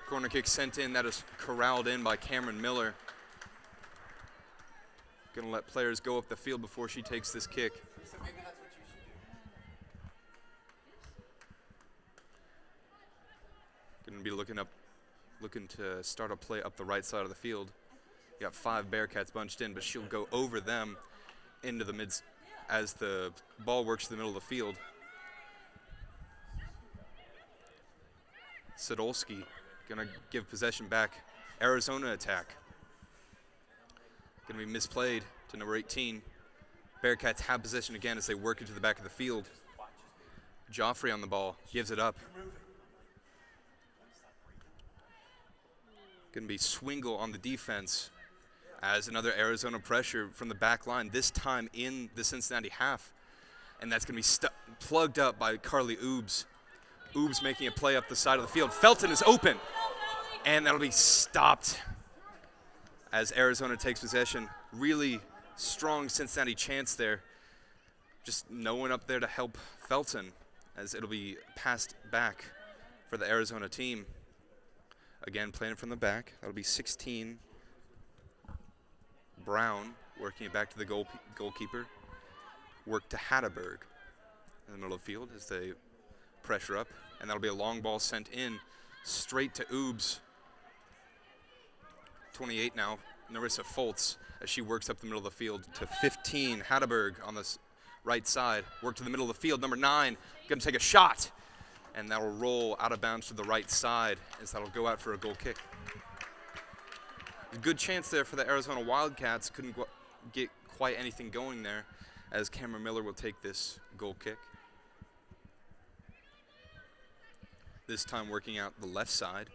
Corner kick sent in. That is corralled in by Cameron Miller. Going to let players go up the field before she takes this kick. Going to be looking to start a play up the right side of the field. You got 5 Bearcats bunched in, but she'll go over them into the mids as the ball works to the middle of the field. Sadolski gonna give possession back. Arizona attack. Gonna be misplayed to number 18. Bearcats have possession again as they work into the back of the field. Joffrey on the ball, gives it up. Going to be Swingle on the defense as another Arizona pressure from the back line, this time in the Cincinnati half. And that's going to be plugged up by Carly Oobs. Oobs making a play up the side of the field. Felton is open, and that'll be stopped as Arizona takes possession. Really strong Cincinnati chance there. Just no one up there to help Felton, as it'll be passed back for the Arizona team. Again, playing it from the back. That'll be 16. Brown working it back to the goalkeeper. Work to Hatterberg in the middle of the field as they pressure up. And that'll be a long ball sent in straight to Oobs. 28 now, Narissa Foltz, as she works up the middle of the field to 15. Hatterberg on the right side. Work to the middle of the field. Number 9 going to take a shot. And that'll roll out of bounds to the right side as that'll go out for a goal kick. A good chance there for the Arizona Wildcats. Couldn't get quite anything going there, as Cameron Miller will take this goal kick. This time working out the left side.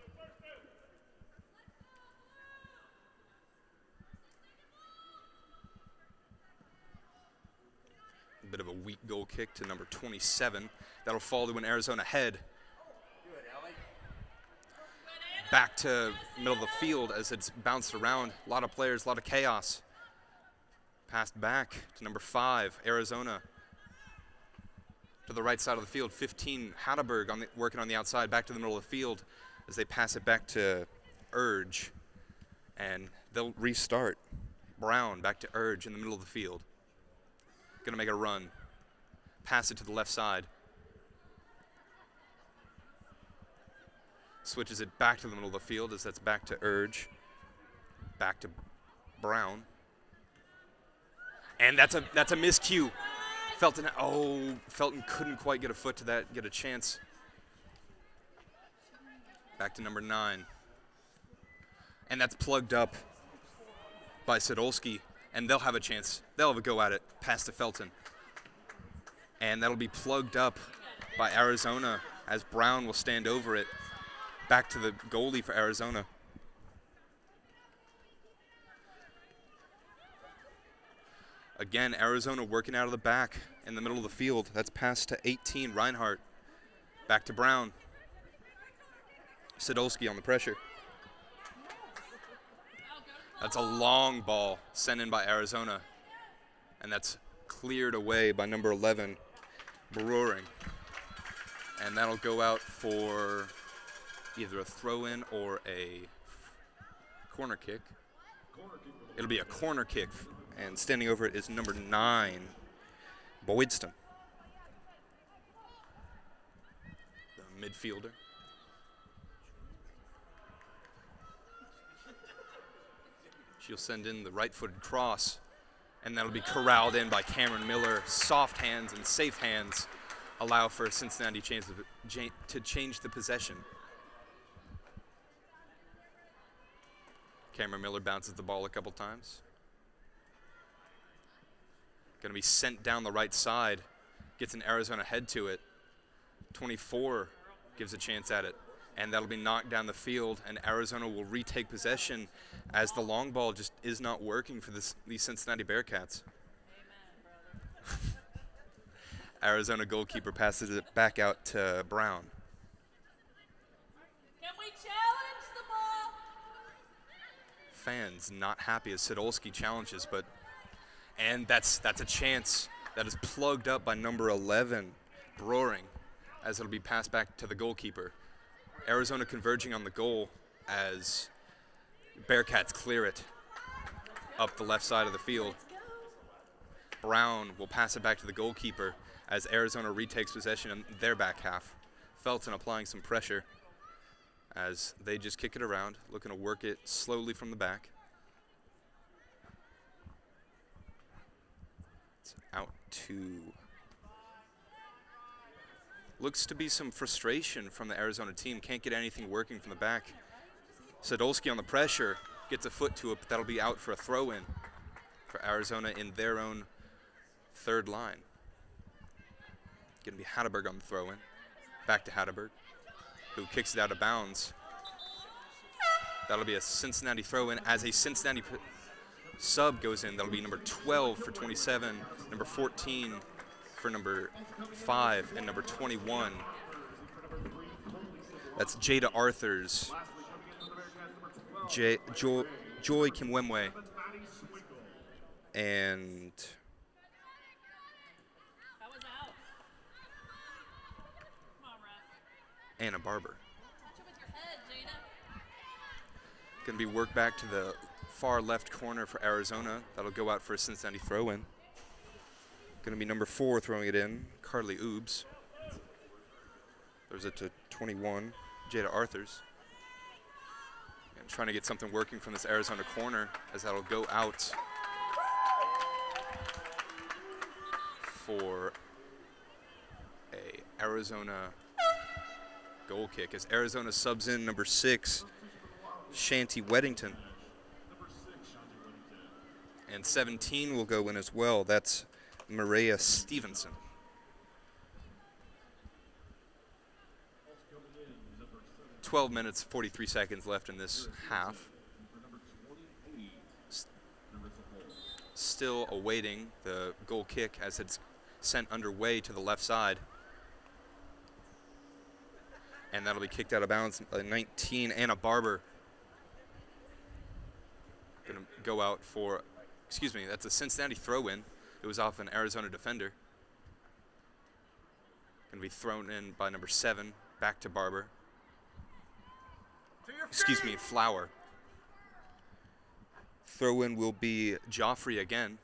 A bit of a weak goal kick to number 27. That'll fall to an Arizona head. Back to middle of the field as it's bounced around. A lot of players, a lot of chaos. Passed back to number 5, Arizona. To the right side of the field, 15, Hatterberg working on the outside, back to the middle of the field as they pass it back to Urge. And they'll restart. Brown back to Urge in the middle of the field. Gonna make a run. Pass it to the left side. Switches it back to the middle of the field as that's back to Urge. Back to Brown. And that's a miscue. Felton couldn't quite get a foot to that, get a chance. Back to number 9. And that's plugged up by Sadolski, and they'll have a chance. They'll have a go at it, past to Felton. And that'll be plugged up by Arizona as Brown will stand over it. Back to the goalie for Arizona. Again, Arizona working out of the back in the middle of the field. That's passed to 18, Reinhardt. Back to Brown. Sadolski on the pressure. That's a long ball sent in by Arizona. And that's cleared away by number 11, Brewering. And that'll go out for either a throw-in or a corner kick. It'll be a corner kick, and standing over it is number 9, Boydston, the midfielder. She'll send in the right-footed cross, and that'll be corralled in by Cameron Miller. Soft hands and safe hands allow for Cincinnati to change the possession. Cameron Miller bounces the ball a couple times. Going to be sent down the right side. Gets an Arizona head to it. 24 gives a chance at it. And that'll be knocked down the field, and Arizona will retake possession as the long ball just is not working for these Cincinnati Bearcats. Arizona goalkeeper passes it back out to Brown.
Can we challenge the ball?
Fans not happy as Sadolski challenges, and that's a chance that is plugged up by number 11, Brewering, as it'll be passed back to the goalkeeper. Arizona converging on the goal as Bearcats clear it up the left side of the field. Brown will pass it back to the goalkeeper as Arizona retakes possession in their back half. Felton applying some pressure as they just kick it around, looking to work it slowly from the back. It's out to... Looks to be some frustration from the Arizona team. Can't get anything working from the back. Sadolski on the pressure, gets a foot to it, but that'll be out for a throw-in for Arizona in their own third line. Going to be Hatterberg on the throw-in. Back to Hatterberg, who kicks it out of bounds. That'll be a Cincinnati throw-in as a Cincinnati sub goes in. That'll be number 12 for 27, number 14 for number 5, and number 21. That's Jada Arthurs, Joy Kimwemwe, and Anna Barber. Going to be worked back to the far left corner for Arizona. That'll go out for a Cincinnati throw-in. Going to be number 4 throwing it in, Carly Oobs. There's it to 21, Jada Arthurs. And trying to get something working from this Arizona corner as that'll go out for a Arizona goal kick as Arizona subs in number 6, Shanty Weddington. And 17 will go in as well. That's Maria Stevenson. "12 minutes, 43 seconds left in this half. Still awaiting the goal kick as it's sent underway to the left side. And that'll be kicked out of bounds. 19, Anna Barber. Going to go out for, excuse me, that's a Cincinnati throw-in. It was off an Arizona defender. Going to be thrown in by number 7, back to Barber. Excuse me, Flower. Throw-in will be Joffrey again,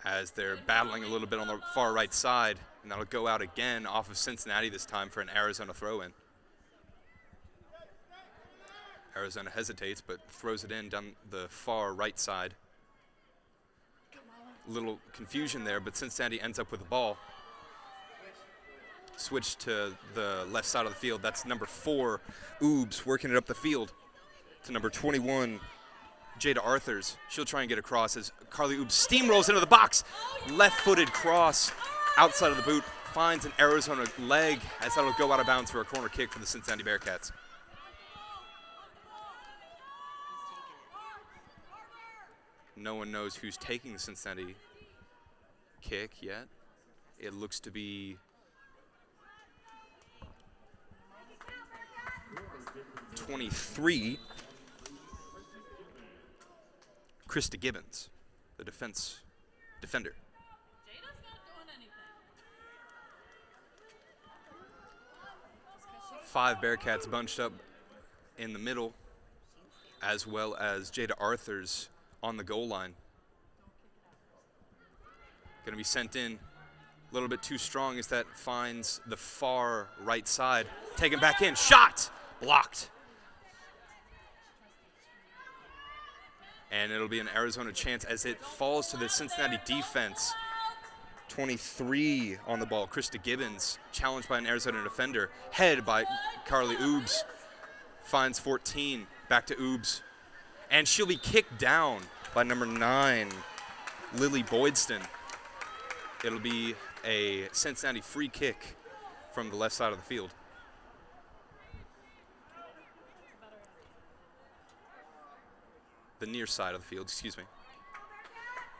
as they're battling a little bit on the far right side, and that'll go out again off of Cincinnati this time for an Arizona throw-in. Arizona hesitates, but throws it in down the far right side. Little confusion there, but Cincinnati ends up with the ball. Switch to the left side of the field. That's number 4, Oobs, working it up the field to number 21, Jada Arthurs. She'll try and get across as Carly Oobs steamrolls into the box. Left-footed cross outside of the boot, finds an Arizona leg as that'll go out of bounds for a corner kick for the Cincinnati Bearcats. No one knows who's taking the Cincinnati kick yet. It looks to be #23, Krista Gibbons, the defender.
Jada's not doing anything.
5 Bearcats bunched up in the middle, as well as Jada Arthurs on the goal line. Going to be sent in a little bit too strong as that finds the far right side. Taken back in, shot, blocked. And it'll be an Arizona chance as it falls to the Cincinnati defense. 23 on the ball, Krista Gibbons, challenged by an Arizona defender. Head by Carly Oobs, finds 14, back to Oobs. And she'll be kicked down by number 9, Lily Boydston. It'll be a Cincinnati free kick from the left side of the field. The near side of the field, excuse me.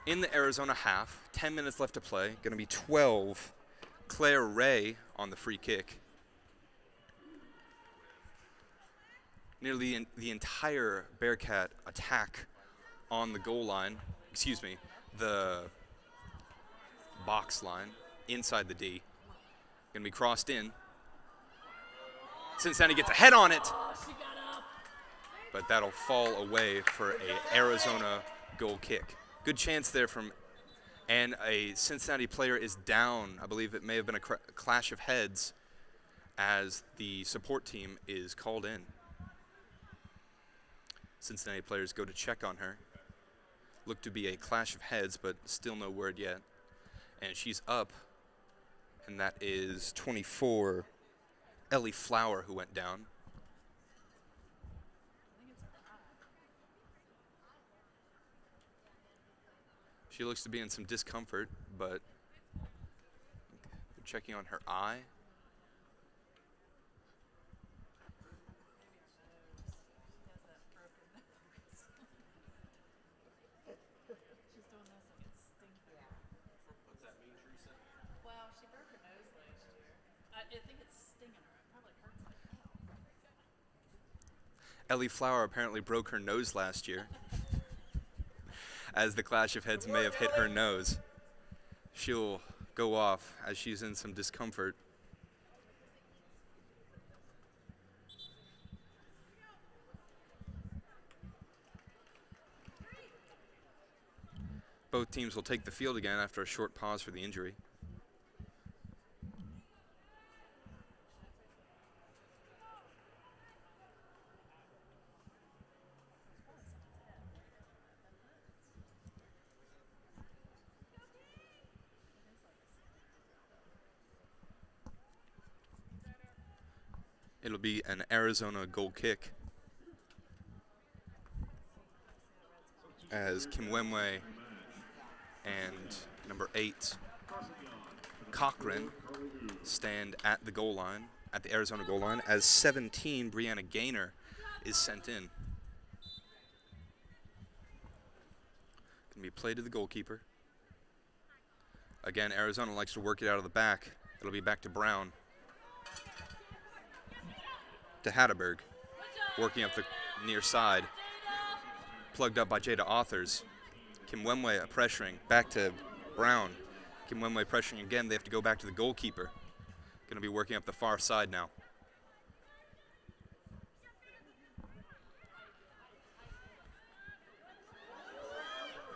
In the Arizona half, 10 minutes left to play. Going to be 12, Claire Ray on the free kick. Nearly the entire Bearcat attack on the goal line, excuse me, the box line inside the D. Going to be crossed in. Cincinnati gets a head on it, but that'll fall away for a Arizona goal kick. Good chance there from, and a Cincinnati player is down. I believe it may have been a clash of heads as the support team is called in. Cincinnati players go to check on her. Looked to be a clash of heads, but still no word yet. And she's up, and that is 24, Ellie Flower, who went down. She looks to be in some discomfort, but they're checking on her eye. Ellie Flower apparently broke her nose last year, as the clash of heads may have hit her nose. She'll go off as she's in some discomfort. Both teams will take the field again after a short pause for the injury. It'll be an Arizona goal kick as Kimwemwe and number 8 Cochran stand at the goal line, at the Arizona goal line, as 17 Brianna Gaynor is sent in. Gonna be played to the goalkeeper. Again, Arizona likes to work it out of the back. It'll be back to Brown. To Hatterberg, working up the near side. Plugged up by Jada Authors. Kimwemwe pressuring, back to Brown. Kimwemwe pressuring again, they have to go back to the goalkeeper. Gonna be working up the far side now.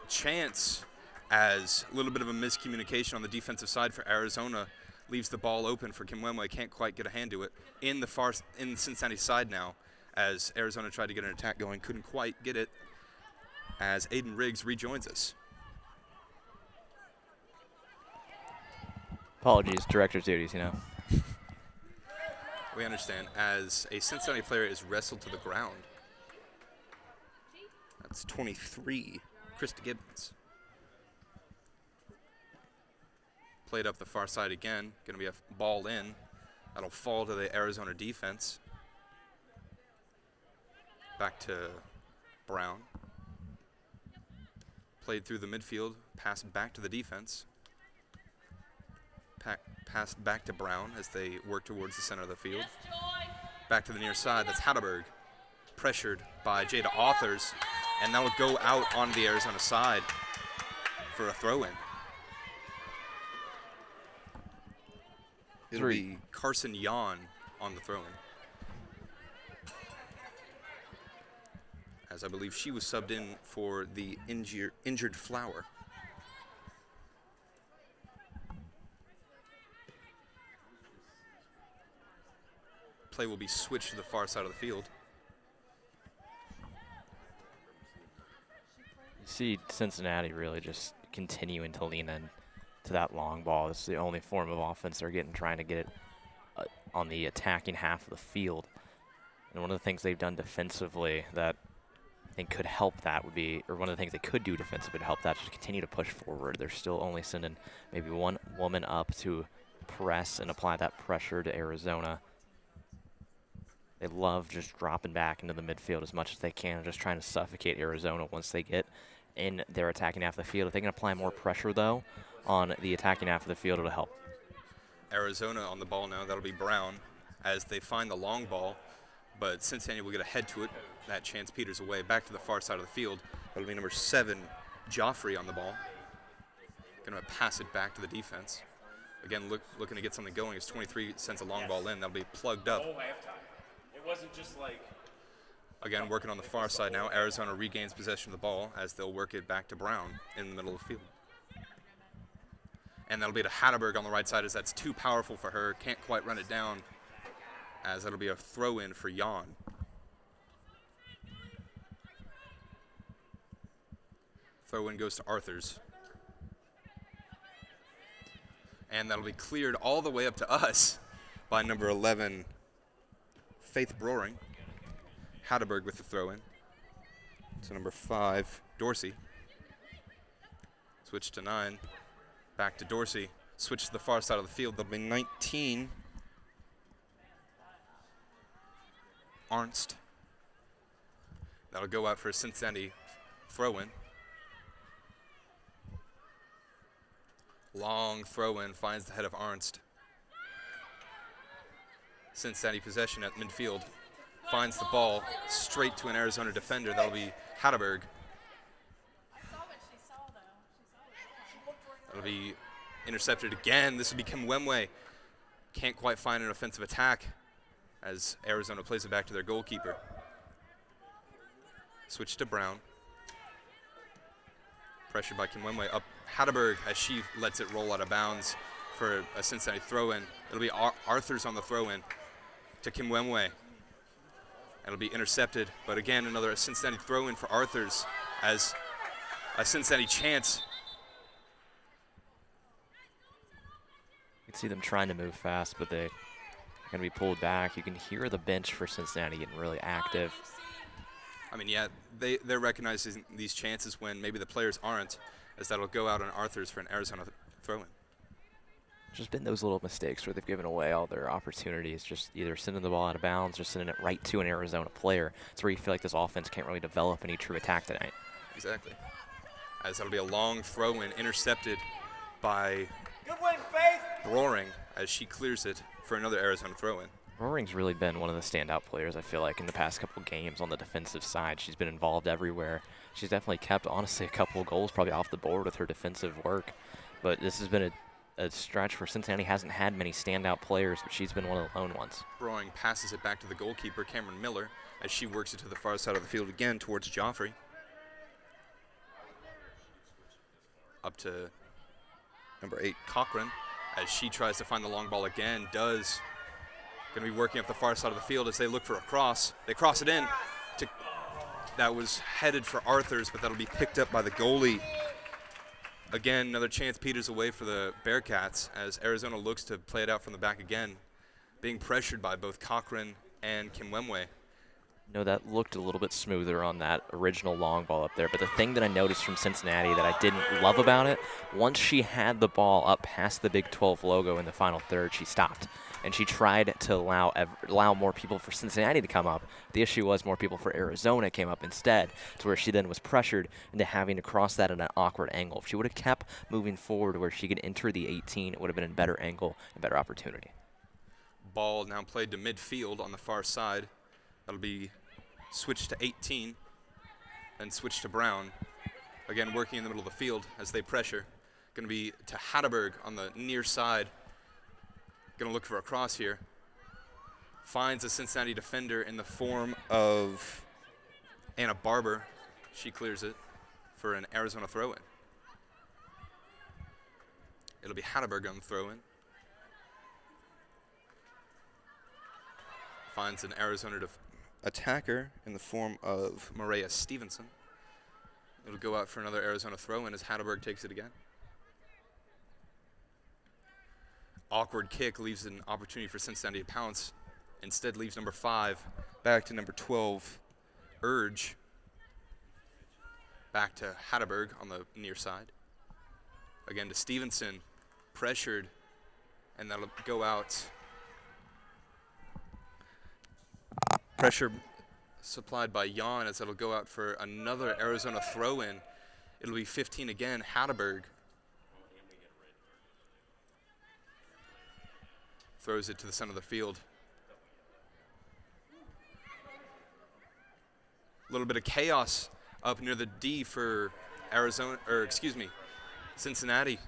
Chance, as a little bit of a miscommunication on the defensive side for Arizona, leaves the ball open for Kimwemwe, can't quite get a hand to it. In the Cincinnati side now, as Arizona tried to get an attack going, couldn't quite get it, as Aidan Riggs rejoins us.
Apologies, director's duties, you know.
We understand, as a Cincinnati player is wrestled to the ground. That's 23, Krista Gibbons. Played up the far side again. Going to be a ball in. That'll fall to the Arizona defense. Back to Brown. Played through the midfield. Passed back to the defense. Passed back to Brown as they work towards the center of the field. Back to the near side. That's Hatterberg. Pressured by Jada Authors. And that will go out on the Arizona side for a throw-in. It'll be Carson Yon on the throw-in, as I believe she was subbed in for the injured Flower. Play will be switched to the far side of the field.
You see Cincinnati really just continuing to lean in to that long ball. This is the only form of offense they're getting, trying to get it on the attacking half of the field. And one of the things they've done defensively that I think could help that would be, or one of the things they could do defensively to help that, is to continue to push forward. They're still only sending maybe one woman up to press and apply that pressure to Arizona. They love just dropping back into the midfield as much as they can and just trying to suffocate Arizona once they get in their attacking half of the field. If they can apply more pressure, though, on the attacking half of the field, it'll help.
Arizona on the ball now. That'll be Brown as they find the long ball, but Cincinnati will get a head to it. That chance peters away. Back to the far side of the field. That'll be number 7, Joffrey, on the ball. Going to pass it back to the defense. Again, looking to get something going as 23 sends a long ball in. That'll be plugged up.
It wasn't just like...
Again, working on the far side now. Arizona regains possession of the ball as they'll work it back to Brown in the middle of the field. And that'll be to Hatterberg on the right side, as that's too powerful for her. Can't quite run it down, as that'll be a throw-in for Jan. Throw-in goes to Arthurs. And that'll be cleared all the way up to us by number 11, Faith Broering. Hatterberg with the throw-in. To number 5, Dorsey. Switch to 9. Back to Dorsey. Switch to the far side of the field. There'll be 19. Arnst. That'll go out for a Cincinnati throw-in. Long throw-in finds the head of Arnst. Cincinnati possession at midfield. finds the ball straight to an Arizona defender. That'll be Hatterberg.
I saw what she saw, though. She saw it.
That'll be intercepted again. This will be Kimwemwe. Can't quite find an offensive attack as Arizona plays it back to their goalkeeper. Switch to Brown. Pressured by Kimwemwe. Up Hatterberg as she lets it roll out of bounds for a Cincinnati throw-in. It'll be Arthurs on the throw-in to Kimwemwe. It'll be intercepted, but again, another Cincinnati throw-in for Arthurs as a Cincinnati chance.
You can see them trying to move fast, but they're going to be pulled back. You can hear the bench for Cincinnati getting really active.
I mean, yeah, they're recognizing these chances when maybe the players aren't, as that'll go out on Arthurs for an Arizona throw-in.
Just been those little mistakes where they've given away all their opportunities, just either sending the ball out of bounds or sending it right to an Arizona player. It's where you feel like this offense can't really develop any true attack tonight.
Exactly. As that'll be a long throw-in intercepted by Roaring as she clears it for another Arizona throw-in.
Roaring's really been one of the standout players, I feel like, in the past couple games on the defensive side. She's been involved everywhere. She's definitely kept, honestly, a couple of goals probably off the board with her defensive work. But this has been a stretch where Cincinnati hasn't had many standout players, but she's been one of the lone ones.
Roaring passes it back to the goalkeeper, Cameron Miller, as she works it to the far side of the field again towards Joffrey. Up to number 8, Cochran, as she tries to find the long ball again, does. Going to be working up the far side of the field as they look for a cross. They cross it in. That was headed for Arthurs, but that'll be picked up by the goalie. Again, another chance peters away for the Bearcats as Arizona looks to play it out from the back again, being pressured by both Cochran and Kimwemwe.
No, that looked a little bit smoother on that original long ball up there. But the thing that I noticed from Cincinnati that I didn't love about it, once she had the ball up past the Big 12 logo in the final third, she stopped. And she tried to allow more people for Cincinnati to come up. The issue was more people for Arizona came up instead, to where she then was pressured into having to cross that at an awkward angle. If she would have kept moving forward where she could enter the 18, it would have been a better angle and better opportunity.
Ball now played to midfield on the far side. That'll be switched to 18 and switched to Brown. Again, working in the middle of the field as they pressure. Going to be to Hatterberg on the near side. Going to look for a cross here. Finds a Cincinnati defender in the form of Anna Barber. She clears it for an Arizona throw-in. It'll be Hatterberg on the throw-in. Finds an Arizona attacker in the form of Maria Stevenson. It'll go out for another Arizona throw-in as Hatterberg takes it again. Awkward kick leaves an opportunity for Cincinnati to pounce. Instead leaves number 5 back to number 12, Urge. Back to Hatterberg on the near side. Again to Stevenson, pressured, and that'll go out. Pressure supplied by Jan as it'll go out for another Arizona throw-in. It'll be 15 again, Hatterberg. Throws it to the center of the field. A little bit of chaos up near the D for Cincinnati.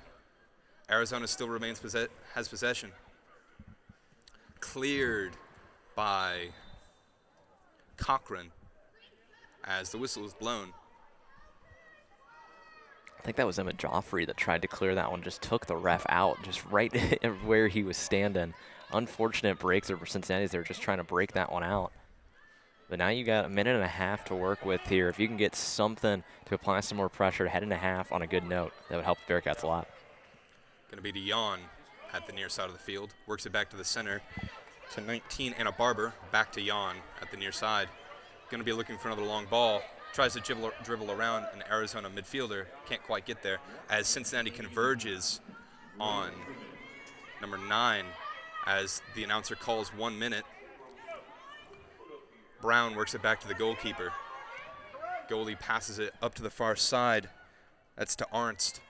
Arizona still remains has possession. Cleared by Cochran as the whistle is blown.
I think that was Emmett Joffrey that tried to clear that one, just took the ref out, just right where he was standing. Unfortunate breaks over Cincinnati. They were just trying to break that one out. But now you got a minute and a half to work with here. If you can get something to apply some more pressure to head into half on a good note, that would help the Bearcats a lot.
Going to be to Jan at the near side of the field. Works it back to the center to 19, Anna Barber. Back to Jan at the near side. Going to be looking for another long ball. Tries to dribble around an Arizona midfielder. Can't quite get there as Cincinnati converges on number 9 as the announcer calls 1 minute. Brown works it back to the goalkeeper. Goalie passes it up to the far side. That's to Arnst.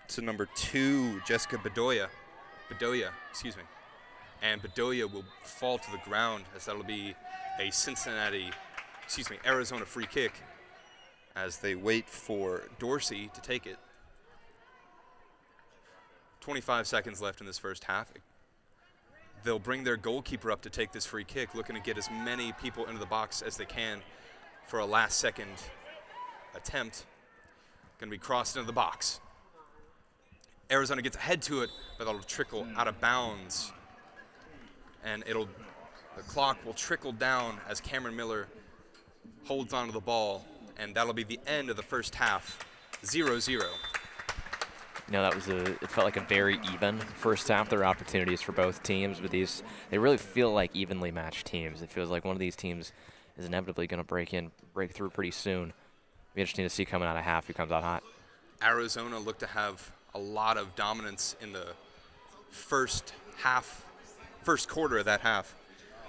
To number 2, Jessica Bedoya, excuse me. and Bedoya will fall to the ground, as that'll be a Arizona free kick as they wait for Dorsey to take it. 25 seconds left in this first half. They'll bring their goalkeeper up to take this free kick, looking to get as many people into the box as they can for a last-second attempt. Going to be crossed into the box. Arizona gets ahead to it, but that'll trickle out of bounds. And the clock will trickle down as Cameron Miller holds onto the ball, and that'll be the end of the first half, 0-0.
You know, it felt like a very even first half. There were opportunities for both teams, but they really feel like evenly matched teams. It feels like one of these teams is inevitably going to break through pretty soon. Be interesting to see coming out of half who comes out hot.
Arizona looked to have a lot of dominance in the first quarter of that half,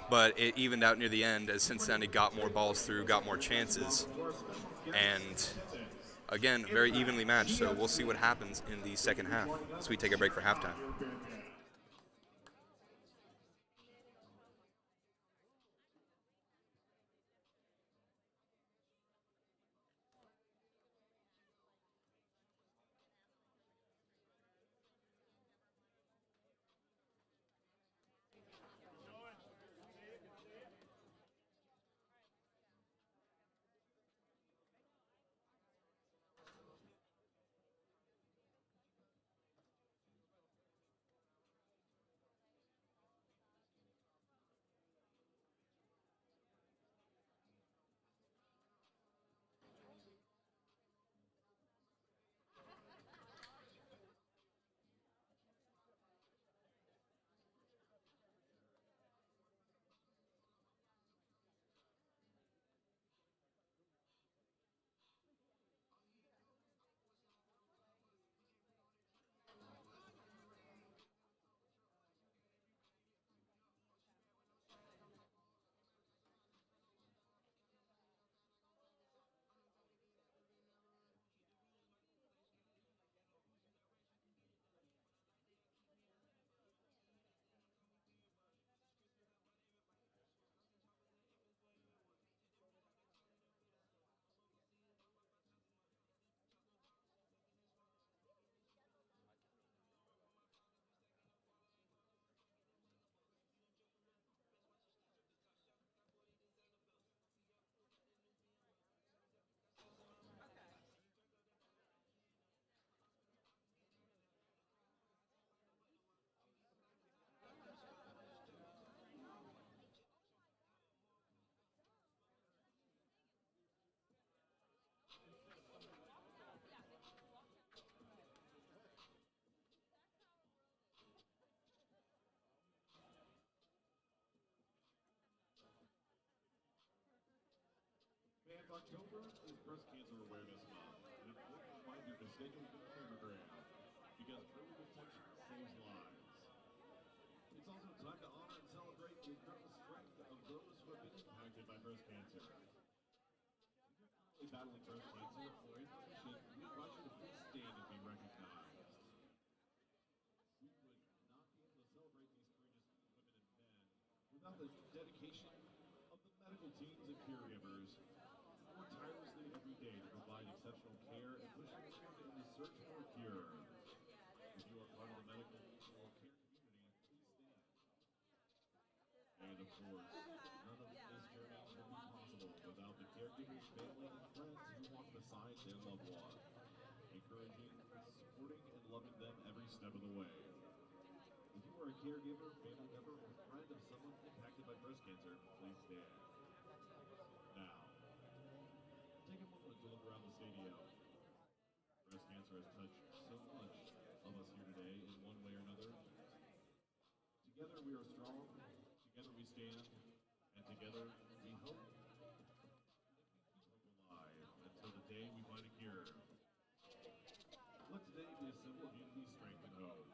but it evened out near the end as Cincinnati got more balls through, got more chances, and again, very evenly matched. So we'll see what happens in the second half as we take a break for halftime.
October is Breast Cancer Awareness Month, an important reminder to schedule your mammogram because early detection saves lives. It's also time to honor and celebrate the incredible strength of those who have been impacted by breast cancer. If you're currently battling breast cancer or in remission, we invite you to please stand and be recognized. We would not be able to celebrate these courageous women and men without the dedication of the medical teams and caregivers who work tirelessly every day to provide exceptional care and push forward in the search for a cure. If you are part of the medical or care community, please stand. And of course, none of this journey would be possible without the caregivers, family, and friends who walk beside their loved one, encouraging, supporting, and loving them every step of the way. If you are a caregiver, family member, or friend of someone impacted by breast cancer, please stand. Now, take a moment to look around the stadium. Breast cancer has touched so much of us here today in one way or another. Together we are strong, together we stand, and together we hope that we keep hope alive until the day we find a cure. Let today be a symbol of unity, strength, and hope.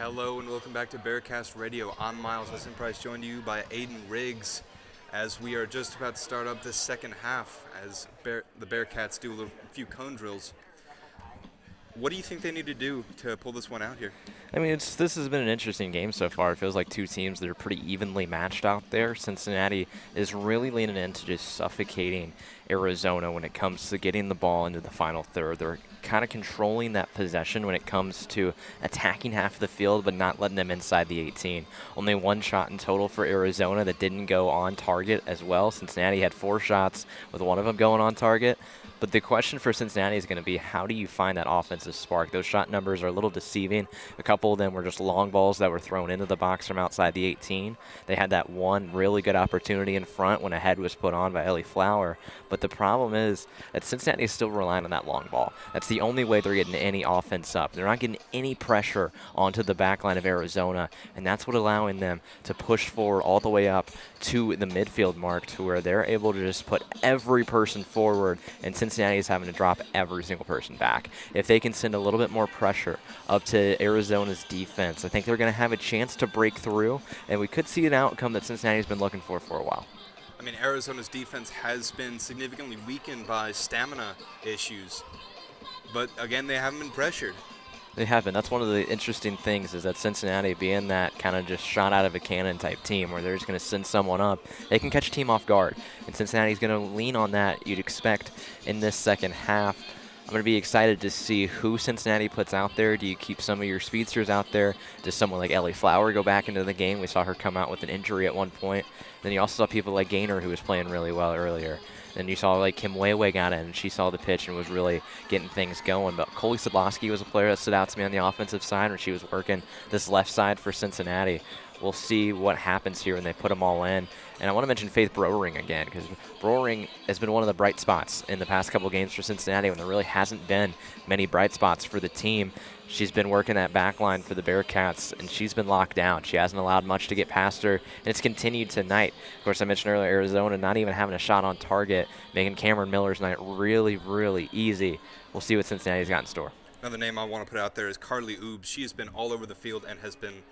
Hello and welcome back to Bearcast Radio. I'm Miles Essenpreis, joined you by Aidan Riggs, as we are just about to start up the second half as the Bearcats do a few cone drills. What do you think they need to do to pull this one out here?
I mean, this has been an interesting game so far. It feels like two teams that are pretty evenly matched out there. Cincinnati is really leaning into just suffocating Arizona when it comes to getting the ball into the final third. They're kind of controlling that possession when it comes to attacking half of the field, but not letting them inside the 18. Only one shot in total for Arizona that didn't go on target as well. Cincinnati had 4 shots, with one of them going on target. But the question for Cincinnati is going to be, how do you find that offensive spark? Those shot numbers are a little deceiving. A couple of them were just long balls that were thrown into the box from outside the 18. They had that one really good opportunity in front when a head was put on by Ellie Flower. But the problem is that Cincinnati is still relying on that long ball. That's the only way they're getting any offense up. They're not getting any pressure onto the back line of Arizona, and that's what allowing them to push forward all the way up to the midfield mark, to where they're able to just put every person forward, and Cincinnati is having to drop every single person back. If they can send a little bit more pressure up to Arizona's defense, I think they're going to have a chance to break through, and we could see an outcome that Cincinnati's been looking for a while.
I mean, Arizona's defense has been significantly weakened by stamina issues, but again, they haven't been pressured.
They have been. That's one of the interesting things, is that Cincinnati, being that kind of just shot out of a cannon type team where they're just going to send someone up, they can catch a team off guard. And Cincinnati's going to lean on that, you'd expect, in this second half. I'm going to be excited to see who Cincinnati puts out there. Do you keep some of your speedsters out there? Does someone like Ellie Flower go back into the game? We saw her come out with an injury at one point. Then you also saw people like Gaynor, who was playing really well earlier. Then you saw like Kim Weiwei got in, and she saw the pitch and was really getting things going. But Coley Sadlowski was a player that stood out to me on the offensive side when she was working this left side for Cincinnati. We'll see what happens here when they put them all in. And I want to mention Faith Broering again, because Broering has been one of the bright spots in the past couple games for Cincinnati when there really hasn't been many bright spots for the team. She's been working that back line for the Bearcats, and she's been locked down. She hasn't allowed much to get past her, and it's continued tonight. Of course, I mentioned earlier, Arizona not even having a shot on target, making Cameron Miller's night really, really easy. We'll see what Cincinnati's got in store.
Another name I want to put out there is Carly Oobs. She has been all over the field and has been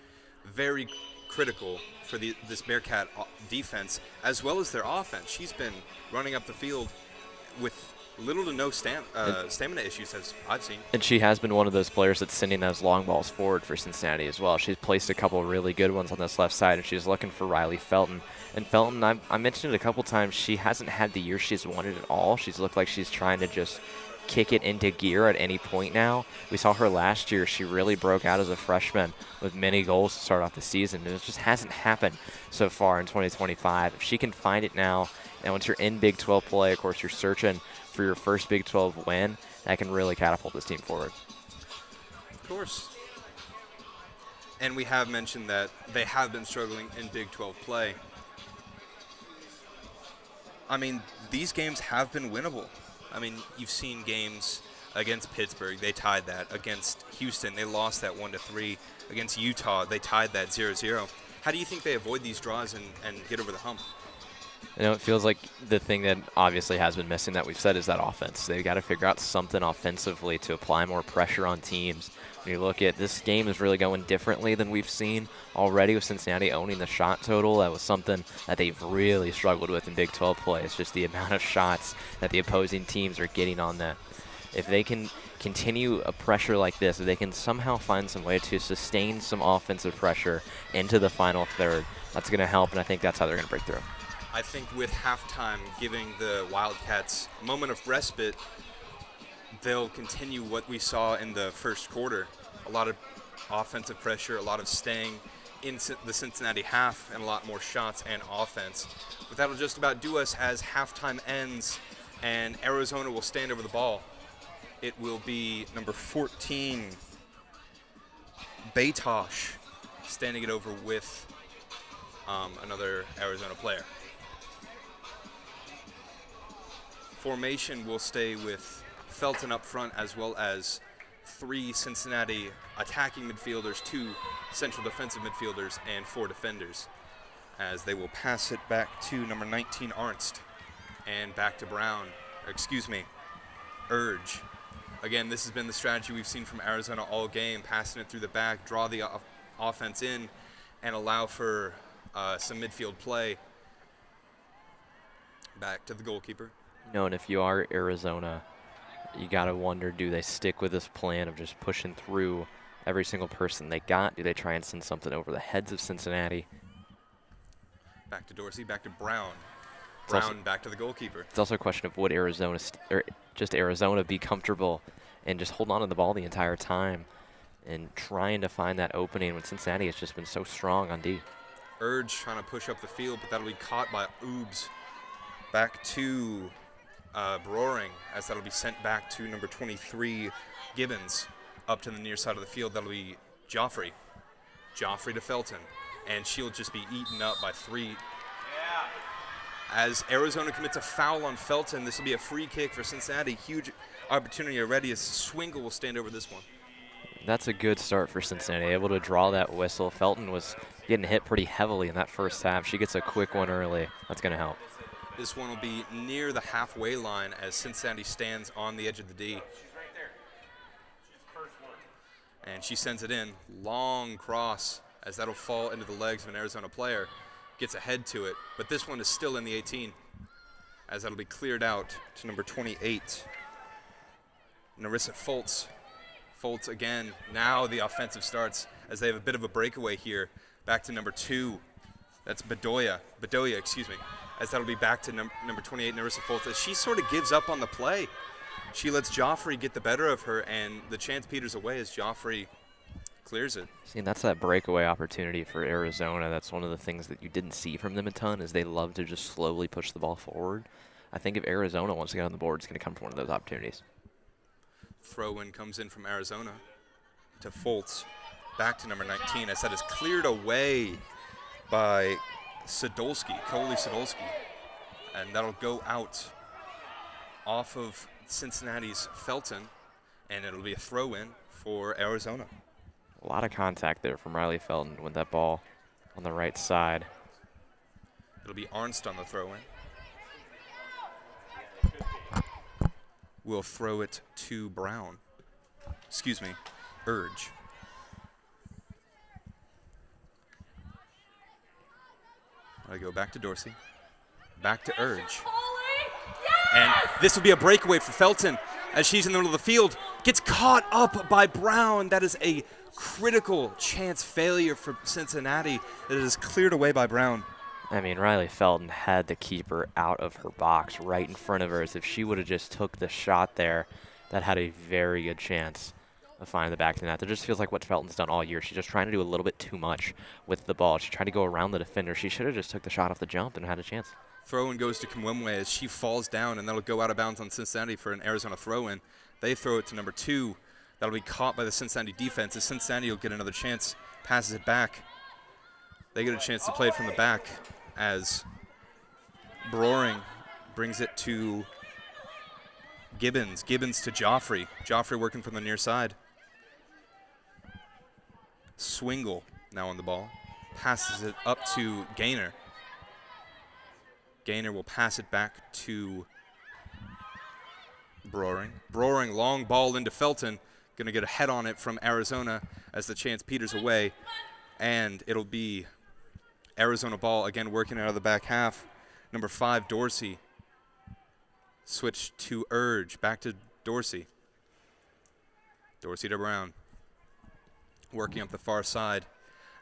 very critical for this Bearcat defense, as well as their offense. She's been running up the field with little to no stamina issues, as I've seen.
And she has been one of those players that's sending those long balls forward for Cincinnati as well. She's placed a couple really good ones on this left side, and she's looking for Riley Felton. And Felton, I mentioned it a couple times, she hasn't had the year she's wanted at all. She's looked like she's trying to just kick it into gear at any point now. We saw her last year. She really broke out as a freshman with many goals to start off the season, and it just hasn't happened so far in 2025. If she can find it now, and once you're in Big 12 play, of course, you're searching for your first Big 12 win, that can really catapult this team forward.
Of course. And we have mentioned that they have been struggling in Big 12 play. I mean, these games have been winnable. I mean, you've seen games against Pittsburgh, they tied that. Against Houston, they lost that 1-3. Against Utah, they tied that 0-0. How do you think they avoid these draws and get over the hump?
You know, it feels like the thing that obviously has been missing that we've said is that offense. They've got to figure out something offensively to apply more pressure on teams. When you look at this game is really going differently than we've seen already with Cincinnati owning the shot total. That was something that they've really struggled with in Big 12 play. It's just the amount of shots that the opposing teams are getting on that. If they can continue a pressure like this, if they can somehow find some way to sustain some offensive pressure into the final third, that's going to help, and I think that's how they're going to break through.
I think with halftime giving the Wildcats a moment of respite, they'll continue what we saw in the first quarter. A lot of offensive pressure, a lot of staying in the Cincinnati half, and a lot more shots and offense. But that'll just about do us as halftime ends, and Arizona will stand over the ball. It will be number 14, Baytosh, standing it over with another Arizona player. Formation will stay with Felton up front, as well as 3 Cincinnati attacking midfielders, 2 central defensive midfielders, and 4 defenders, as they will pass it back to number 19, Arnst, and back to Urge. Again, this has been the strategy we've seen from Arizona all game, passing it through the back, draw the offense in and allow for some midfield play. Back to the goalkeeper.
You know, and if you are Arizona, you got to wonder, do they stick with this plan of just pushing through every single person they got? Do they try and send something over the heads of Cincinnati?
Back to Dorsey, back to Brown. Brown back to the goalkeeper.
It's also a question of would Arizona, Arizona be comfortable and just hold on to the ball the entire time and trying to find that opening when Cincinnati has just been so strong on D.
Urge trying to push up the field, but that'll be caught by Oobs. Back to Broering, as that'll be sent back to number 23, Gibbons, up to the near side of the field. That'll be Joffrey. Joffrey to Felton, and she'll just be eaten up by 3. As Arizona commits a foul on Felton, this will be a free kick for Cincinnati. Huge opportunity already as Swingle will stand over this one.
That's a good start for Cincinnati, able to draw that whistle. Felton was getting hit pretty heavily in that first half. She gets a quick one early. That's going to help.
This one will be near the halfway line as Cincinnati stands on the edge of the D. And she sends it in. Long cross as that'll fall into the legs of an Arizona player. Gets ahead to it, but this one is still in the 18 as that'll be cleared out to number 28, Narissa Foltz. Foltz again, now the offensive starts as they have a bit of a breakaway here. Back to number 2, that's Bedoya, excuse me, as that'll be back to number 28, Narissa Foltz, as she sort of gives up on the play. She lets Joffrey get the better of her, and the chance peters away as Joffrey clears it.
See, and that's that breakaway opportunity for Arizona. That's one of the things that you didn't see from them a ton, is they love to just slowly push the ball forward. I think if Arizona wants to get on the board, it's going to come from one of those opportunities.
Throw-in comes in from Arizona to Foltz. Back to number 19, as that is cleared away by Sadolski, Coley Sadolski. And that'll go out off of Cincinnati's Felton, and it'll be a throw-in for Arizona.
A lot of contact there from Riley Felton with that ball on the right side.
It'll be Arnst on the throw-in. We'll throw it to Brown. Excuse me, Urge. I go back to Dorsey. Back to Urge. And this will be a breakaway for Felton as she's in the middle of the field. Gets caught up by Brown. That is a critical chance failure for Cincinnati that is cleared away by Brown.
I mean, Riley Felton had the keeper out of her box right in front of her. As if she would have just took the shot there, that had a very good chance of finding the back of the net. That just feels like what Felton's done all year. She's just trying to do a little bit too much with the ball. She tried to go around the defender. She should have just took the shot off the jump and had a chance.
Throw-in goes to Kimwemwe as she falls down, and that'll go out of bounds on Cincinnati for an Arizona throw-in. They throw it to number 2. That'll be caught by the Cincinnati defense, as Cincinnati will get another chance, passes it back. They get a chance to play it from the back as Broering brings it to Gibbons. Gibbons to Joffrey. Joffrey working from the near side. Swingle now on the ball. Passes it up to Gaynor. Gaynor will pass it back to Broering. Broering, long ball into Felton. Going to get a head on it from Arizona as the chance peters away. And it'll be Arizona ball again working out of the back half. Number 5, Dorsey. Switch to Urge. Back to Dorsey. Dorsey to Brown. Working up the far side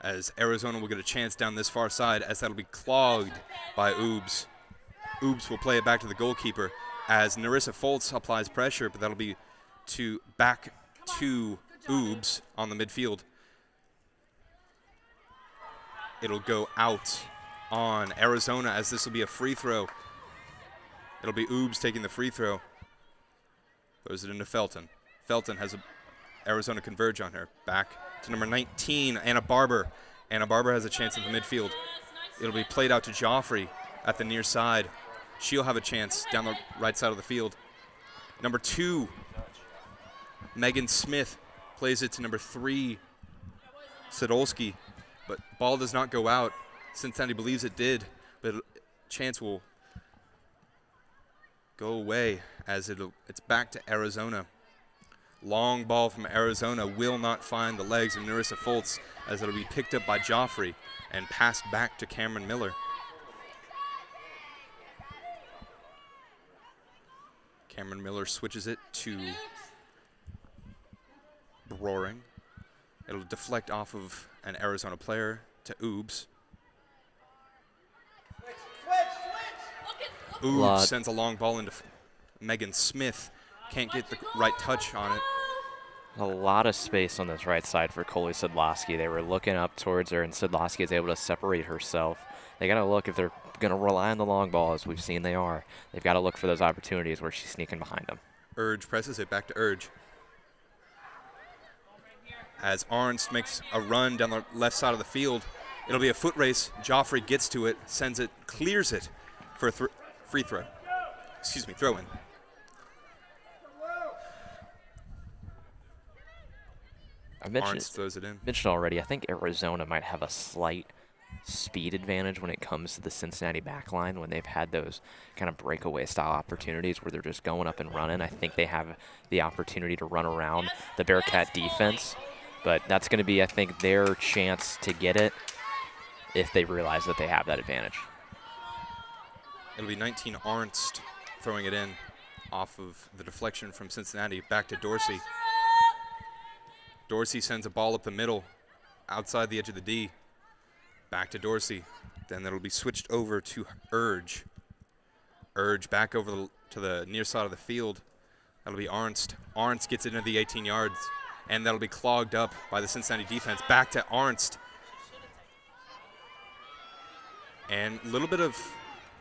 as Arizona will get a chance down this far side as that'll be clogged by Oobs. Oobs will play it back to the goalkeeper as Narissa Foltz applies pressure, but that'll be back to Oobs on the midfield. It'll go out on Arizona as this will be a free throw. It'll be Oobs taking the free throw. Throws it into Felton. Felton has Arizona converge on her. Back to number 19, Anna Barber. Anna Barber has a chance in the midfield. It'll be played out to Joffrey at the near side. She'll have a chance down the right side of the field. Number 2, Megan Smith plays it to number 3, Sadolski. But ball does not go out. Cincinnati believes it did, but chance will go away as it's back to Arizona. Long ball from Arizona will not find the legs of Nerissa Foltz, as it'll be picked up by Joffrey and passed back to Cameron Miller. Cameron Miller switches it to Roaring. It'll deflect off of an Arizona player to Oobs. Oobs sends a long ball into Megan Smith. Can't get the right touch on it.
A lot of space on this right side for Coley Sidlowski. They were looking up towards her, and Sidlowski is able to separate herself. They got to look, if they're going to rely on the long ball, as we've seen they are, they've got to look for those opportunities where she's sneaking behind them.
Urge presses it back to Urge. As Arnst makes a run down the left side of the field, it'll be a foot race. Joffrey gets to it, sends it, clears it for a free throw. Excuse me, throw in.
I
Arnst throws it in.
mentioned already, I think Arizona might have a slight speed advantage when it comes to the Cincinnati backline when they've had those kind of breakaway style opportunities where they're just going up and running. I think they have the opportunity to run around the Bearcat defense, but that's going to be, I think, their chance to get it if they realize that they have that advantage.
It'll be 19 Arnst throwing it in off of the deflection from Cincinnati back to Dorsey. Dorsey sends a ball up the middle outside the edge of the D. Back to Dorsey. Then that'll be switched over to Urge. Urge back over to the near side of the field. That'll be Arnst. Arnst gets it into the 18 yards, and that'll be clogged up by the Cincinnati defense. Back to Arnst. And a little bit of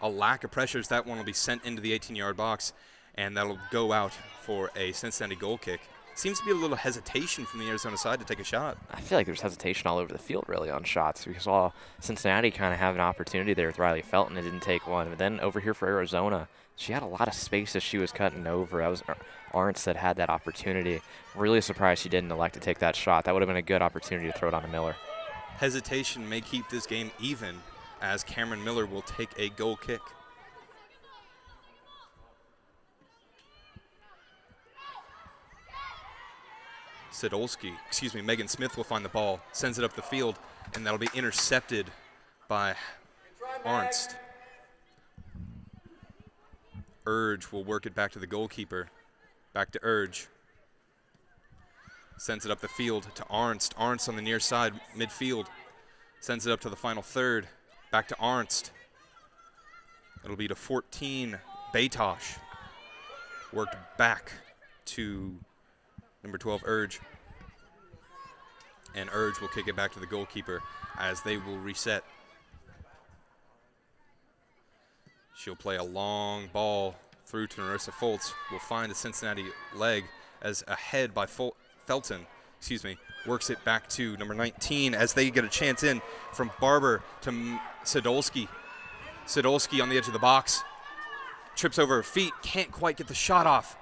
a lack of pressure as that one will be sent into the 18-yard box, and that'll go out for a Cincinnati goal kick. Seems to be a little hesitation from the Arizona side to take a shot.
I feel like there's hesitation all over the field, really, on shots. We saw Cincinnati kind of have an opportunity there with Riley Felton. It didn't take one. But then over here for Arizona, she had a lot of space as she was cutting over. That was Arnst that had that opportunity. Really surprised she didn't elect to take that shot. That would have been a good opportunity to throw it on to Miller.
Hesitation may keep this game even, as Cameron Miller will take a goal kick. Megan Smith will find the ball, sends it up the field, and that'll be intercepted by Arnst. Urge will work it back to the goalkeeper. Back to Urge. Sends it up the field to Arnst. Arnst on the near side, midfield. Sends it up to the final third. Back to Arnst. It'll be to 14, Batosh. Worked back to number 12, Urge. And Urge will kick it back to the goalkeeper as they will reset. She'll play a long ball through to Nerissa Foltz. Will find the Cincinnati leg as ahead by Felton. Works it back to number 19 as they get a chance in from Barber to Sadolski. Sadolski on the edge of the box. Trips over her feet. Can't quite get the shot off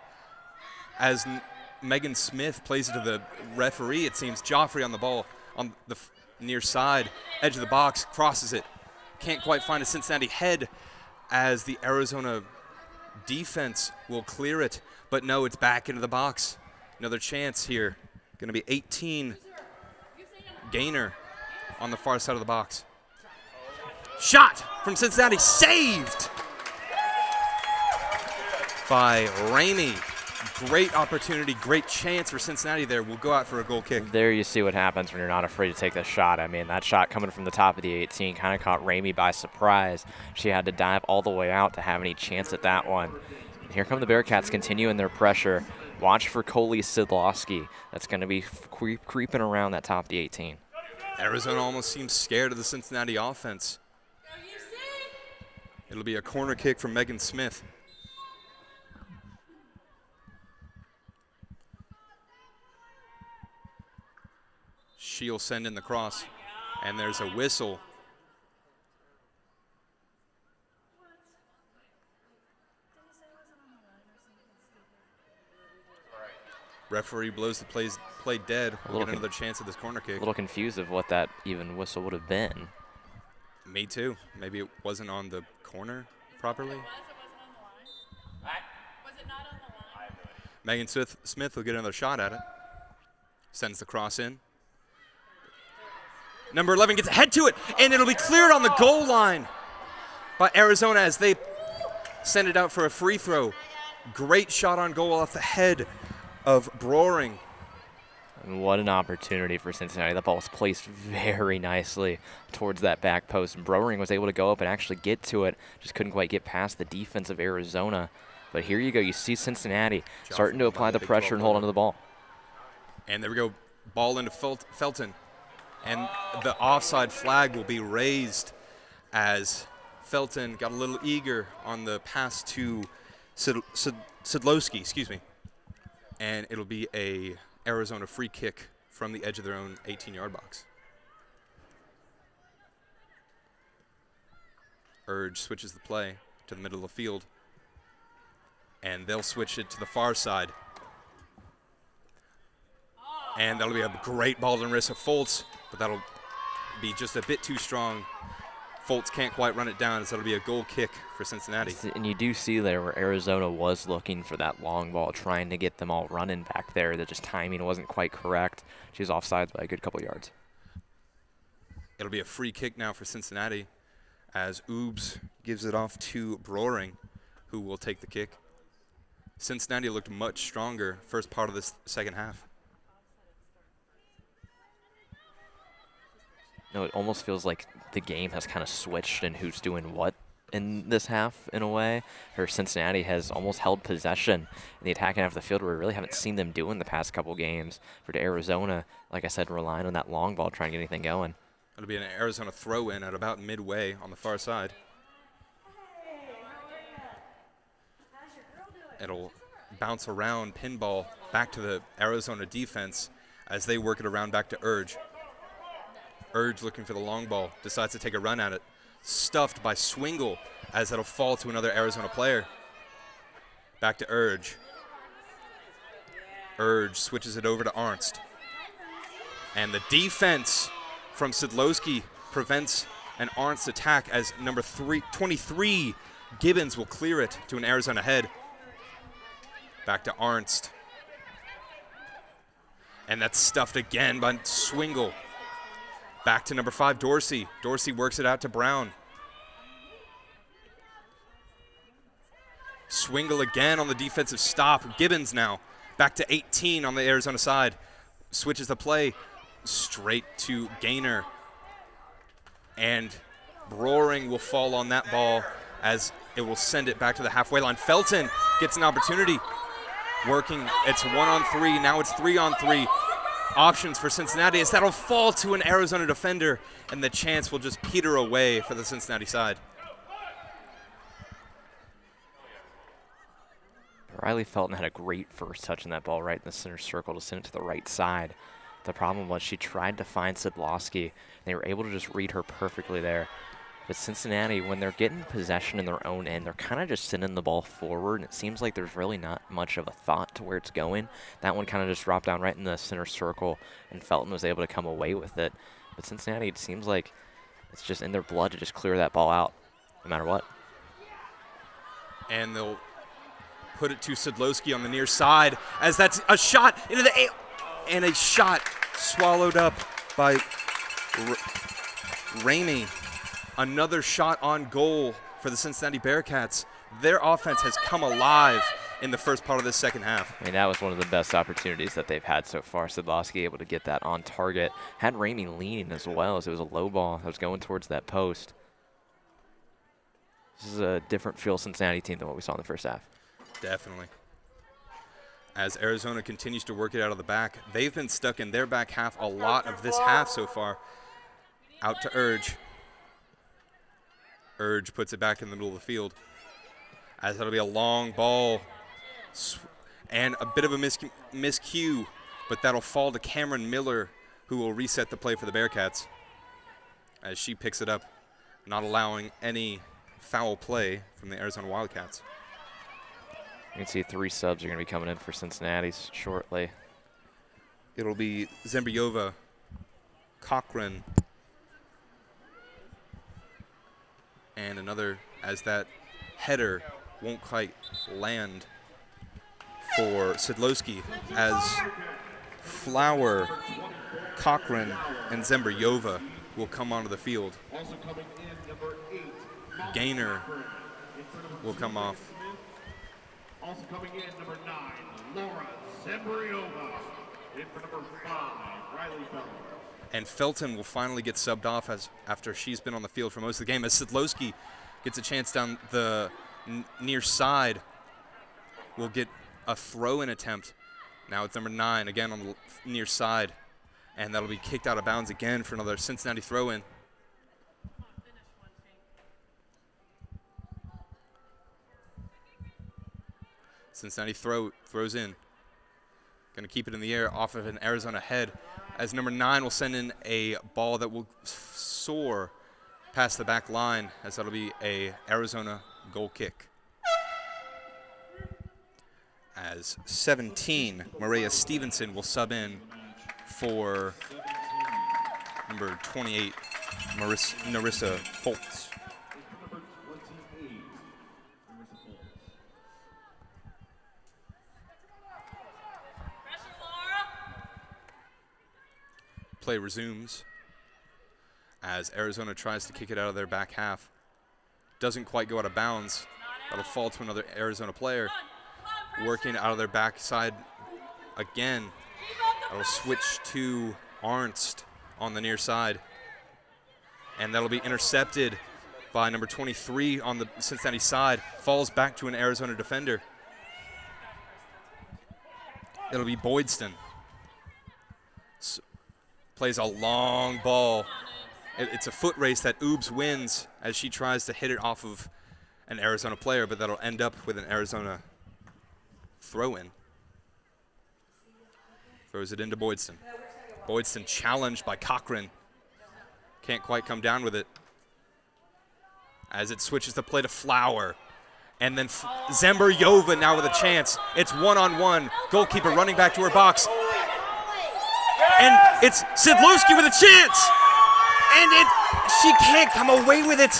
as Megan Smith plays it to the referee. It seems Joffrey on the ball on the near side, edge of the box, crosses it. Can't quite find a Cincinnati head as the Arizona defense will clear it. But no, it's back into the box. Another chance here. Going to be 18 Gainer on the far side of the box. Shot from Cincinnati, saved by Ramey. Great opportunity, great chance for Cincinnati there. We'll go out for a goal kick.
There you see what happens when you're not afraid to take the shot. I mean, that shot coming from the top of the 18 kind of caught Ramey by surprise. She had to dive all the way out to have any chance at that one. Here come the Bearcats continuing their pressure. Watch for Coley Sidlowski. That's going to be creeping around that top of the 18.
Arizona almost seems scared of the Cincinnati offense. It'll be a corner kick from Megan Smith. She'll send in the cross, and there's a whistle. Referee blows the play dead. We'll get another chance at this corner kick.
A little confused of what that even whistle would have been.
Me too. Maybe it wasn't on the corner properly.
Was it not on the line?
Megan Smith will get another shot at it. Sends the cross in. Number 11 gets ahead to it, and it'll be cleared on the goal line by Arizona as they send it out for a free throw. Great shot on goal off the head of Broering.
And what an opportunity for Cincinnati. That ball was placed very nicely towards that back post. And Broering was able to go up and actually get to it. Just couldn't quite get past the defense of Arizona. But here you go. You see Cincinnati starting to apply the pressure and hold onto the ball.
And there we go. Ball into Felton. And the offside flag will be raised as Felton got a little eager on the pass to Sidlowski, excuse me. And it'll be a Arizona free kick from the edge of their own 18-yard box. Urge switches the play to the middle of the field. And they'll switch it to the far side. And that'll be a great ball to wrist of Foltz, but that'll be just a bit too strong. Foltz can't quite run it down, so that'll be a goal kick for Cincinnati.
And you do see there where Arizona was looking for that long ball, trying to get them all running back there. That just timing wasn't quite correct. She was offsides by a good couple yards.
It'll be a free kick now for Cincinnati as Oobs gives it off to Broering, who will take the kick. Cincinnati looked much stronger first part of this second half.
No, it almost feels like the game has kind of switched in who's doing what in this half in a way. Or Cincinnati has almost held possession in the attacking half of the field where we really haven't seen them do in the past couple games. For Arizona, like I said, relying on that long ball, trying to get anything going.
It'll be an Arizona throw-in at about midway on the far side. It'll bounce around, pinball, back to the Arizona defense as they work it around back to Urge. Urge looking for the long ball, decides to take a run at it. Stuffed by Swingle as it'll fall to another Arizona player. Back to Urge. Urge switches it over to Arnst. And the defense from Sidlowski prevents an Arnst attack as number 23, Gibbons, will clear it to an Arizona head. Back to Arnst. And that's stuffed again by Swingle. Back to number 5, Dorsey. Dorsey works it out to Brown. Swingle again on the defensive stop. Gibbons now back to 18 on the Arizona side. Switches the play straight to Gaynor. And Broering will fall on that ball as it will send it back to the halfway line. Felton gets an opportunity. Working, it's 1-on-3, now it's 3-on-3. Options for Cincinnati as that'll fall to an Arizona defender, and the chance will just peter away for the Cincinnati side.
Riley Felton had a great first touch on that ball right in the center circle to send it to the right side. The problem was she tried to find Sidlowski, and they were able to just read her perfectly there. But Cincinnati, when they're getting possession in their own end, they're kind of just sending the ball forward, and it seems like there's really not much of a thought to where it's going. That one kind of just dropped down right in the center circle, and Felton was able to come away with it. But Cincinnati, it seems like it's just in their blood to just clear that ball out, no matter what.
And they'll put it to Sidlowski on the near side as that's a shot into the and a shot swallowed up by Ramey. Another shot on goal for the Cincinnati Bearcats. Their offense has come alive in the first part of this second half.
I mean, that was one of the best opportunities that they've had so far. Sidlowski able to get that on target. Had Ramey leaning as well, as it was a low ball that was going towards that post. This is a different feel Cincinnati team than what we saw in the first half.
Definitely. As Arizona continues to work it out of the back, they've been stuck in their back half a lot of this half so far. Out to Urge. Urge puts it back in the middle of the field as that'll be a long ball and a bit of a miscue, but that'll fall to Cameron Miller, who will reset the play for the Bearcats as she picks it up, not allowing any foul play from the Arizona Wildcats.
You can see 3 subs are going to be coming in for Cincinnati shortly.
It'll be Zembriova, Cochran, and another as that header won't quite land. for Sidlowski as Flower, Cochran, and Zembrayova will come onto the field.
Also coming in, number 8,
Gaynor will come off.
Also coming in, number 9, Laura Zembriova. In for number 5, Riley Felton.
And Felton will finally get subbed off after she's been on the field for most of the game, as Sidlowski gets a chance down the near side. Will get a throw-in attempt. Now it's number 9, again on the near side. And that'll be kicked out of bounds again for another Cincinnati throw-in. Cincinnati throws in. Going to keep it in the air off of an Arizona head, as number 9 will send in a ball that will soar past the back line, as that'll be a Arizona goal kick. As 17, Maria Stevenson will sub in for number 28, Narissa Foltz. Play resumes as Arizona tries to kick it out of their back half. Doesn't quite go out of bounds. That'll fall to another Arizona player. Working out of their backside again. That'll switch to Arnst on the near side. And that'll be intercepted by number 23 on the Cincinnati side. Falls back to an Arizona defender. It'll be Boydston. Plays a long ball. It's a foot race that Oobs wins as she tries to hit it off of an Arizona player, but that'll end up with an Arizona throw-in. Throws it into Boydston. Boydston challenged by Cochran. Can't quite come down with it. As it switches the play to Flower. And then Zembrayova now with a chance. It's one-on-one. Goalkeeper running back to her box. And it's Sidlowski with a chance. And she can't come away with it.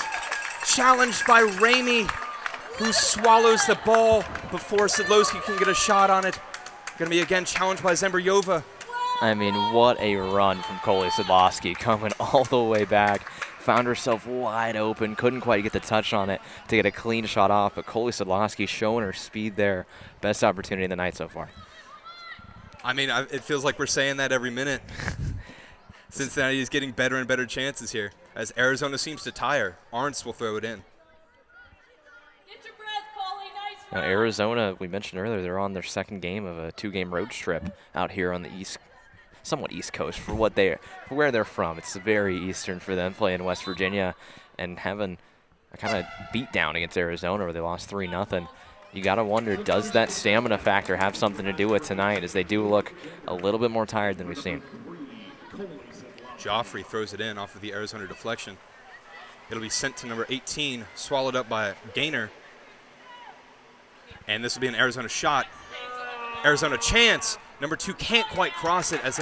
Challenged by Ramey, who swallows the ball before Sidlowski can get a shot on it. Going to be again challenged by Zembrayova.
I mean, what a run from Coley Sidlowski, coming all the way back. Found herself wide open, couldn't quite get the touch on it to get a clean shot off, but Coley Sidlowski showing her speed there. Best opportunity of the night so far.
I mean, it feels like we're saying that every minute. Cincinnati is getting better and better chances here, as Arizona seems to tire. Arnst will throw it in.
Get your breath, Coley. Nice
Now,
run.
Arizona, we mentioned earlier, they're on their second game of a 2-game road trip out here on the somewhat East Coast for where they're from. It's very Eastern for them, playing West Virginia and having a kind of beat down against Arizona where they lost 3-0. You got to wonder, does that stamina factor have something to do with tonight, as they do look a little bit more tired than we've seen.
Joffrey throws it in off of the Arizona deflection. It'll be sent to number 18, swallowed up by Gaynor. And this will be an Arizona shot. Arizona chance. Number 2 can't quite cross it, as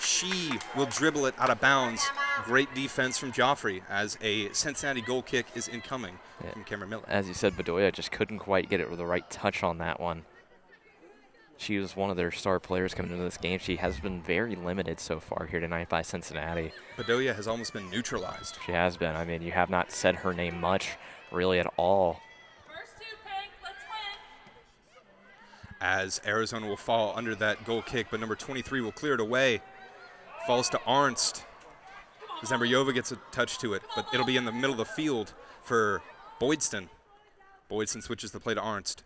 she will dribble it out of bounds. Great defense from Joffrey, as a Cincinnati goal kick is incoming from Cameron Miller.
As you said, Bedoya just couldn't quite get it with the right touch on that one. She was one of their star players coming into this game. She has been very limited so far here tonight by Cincinnati.
Bedoya has almost been neutralized.
She has been. I mean, you have not said her name much, really, at all.
First 2, Pink. Let's win.
As Arizona will fall under that goal kick, but number 23 will clear it away. Falls to Arnst. Zembrayova gets a touch to it, but it'll be in the middle of the field for Boydston. Boydston switches the play to Arnst.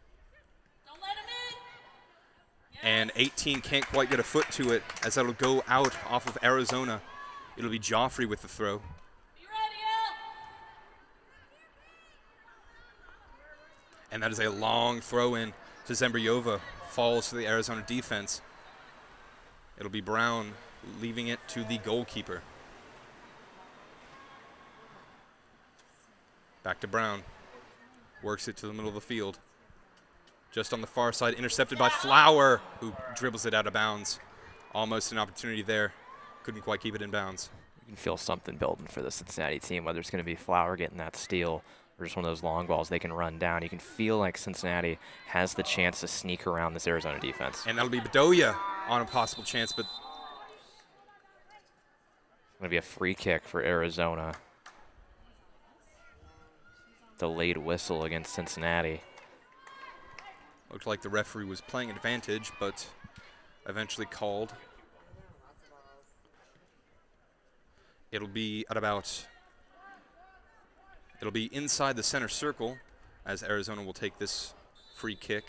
Don't let him in.
And 18 can't quite get a foot to it, as that'll go out off of Arizona. It'll be Joffrey with the throw.
Be ready, Al.
And that is a long throw in to Zembrayova. Falls to the Arizona defense. It'll be Brown leaving it to the goalkeeper. Back to Brown. Works it to the middle of the field. Just on the far side, intercepted by Flower, who dribbles it out of bounds. Almost an opportunity there. Couldn't quite keep it in bounds.
You can feel something building for the Cincinnati team, whether it's going to be Flower getting that steal or just one of those long balls they can run down. You can feel like Cincinnati has the chance to sneak around this Arizona defense.
And that'll be Bedoya on a possible chance, but
It's going to be a free kick for Arizona. Delayed whistle against Cincinnati.
looked like the referee was playing advantage, but eventually called. It'll be inside the center circle as Arizona will take this free kick.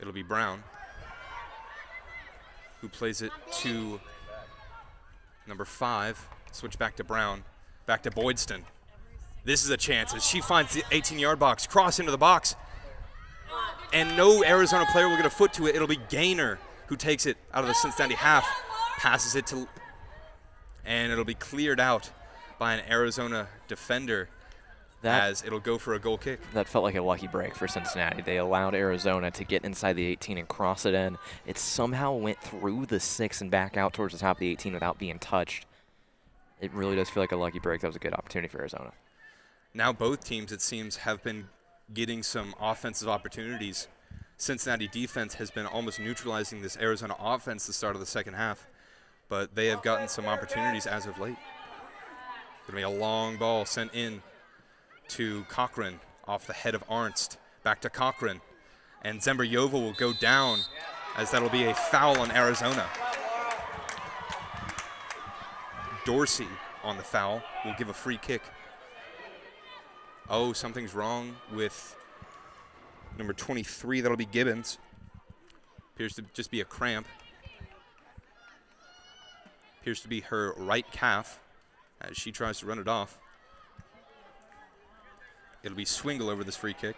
It'll be Brown who plays it to number 5. Switch back to Brown, back to Boydston. This is a chance as she finds the 18-yard box, cross into the box, and no Arizona player will get a foot to it. It'll be Gaynor who takes it out of the Cincinnati half, passes it to, and it'll be cleared out by an Arizona defender as it'll go for a goal kick.
That felt like a lucky break for Cincinnati. They allowed Arizona to get inside the 18 and cross it in. It somehow went through the 6 and back out towards the top of the 18 without being touched. It really does feel like a lucky break. That was a good opportunity for Arizona.
Now both teams, it seems, have been getting some offensive opportunities. Cincinnati defense has been almost neutralizing this Arizona offense at the start of the second half, but they have gotten some opportunities as of late. Going to be a long ball sent in to Cochran off the head of Arnst. Back to Cochran. And Zembrayova will go down as that'll be a foul on Arizona. Dorsey on the foul will give a free kick. Oh, something's wrong with number 23. That'll be Gibbons. Appears to just be a cramp. Appears to be her right calf as she tries to run it off. It'll be Swingle over this free kick.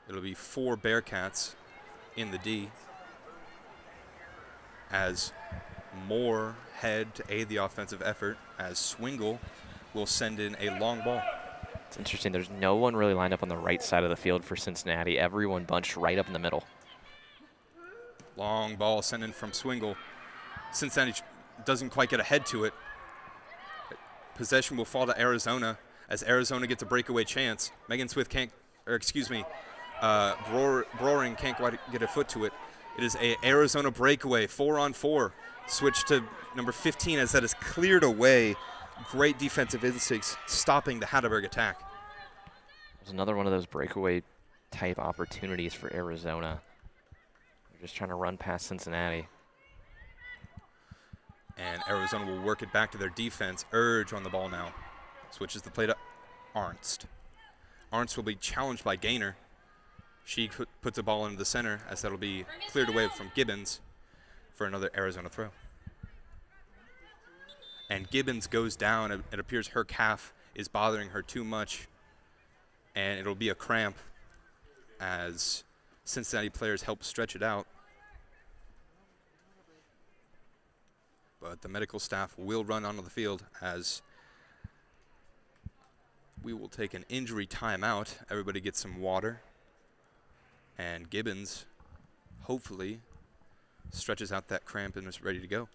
It'll be 4 Bearcats in the D as Moore head to aid the offensive effort as Swingle will send in a long ball.
It's interesting. There's no one really lined up on the right side of the field for Cincinnati. Everyone bunched right up in the middle.
Long ball sent in from Swingle. Cincinnati doesn't quite get ahead to it. Possession will fall to Arizona as Arizona gets a breakaway chance. Megan Swift can't, or excuse me, Broering can't quite get a foot to it. It is a Arizona breakaway, 4-on-4. Switch to number 15 as that is cleared away. Great defensive instincts stopping the Hatteberg attack.
There's another one of those breakaway type opportunities for Arizona. They're just trying to run past Cincinnati.
And Arizona will work it back to their defense. Urge on the ball now. Switches the play to Arnst. Arnst will be challenged by Gaynor. She puts a ball into the center as that'll be cleared away from Gibbons for another Arizona throw. And Gibbons goes down. It appears her calf is bothering her too much. And it'll be a cramp as Cincinnati players help stretch it out. But the medical staff will run onto the field as we will take an injury timeout. Everybody gets some water. And Gibbons hopefully stretches out that cramp and is ready to go.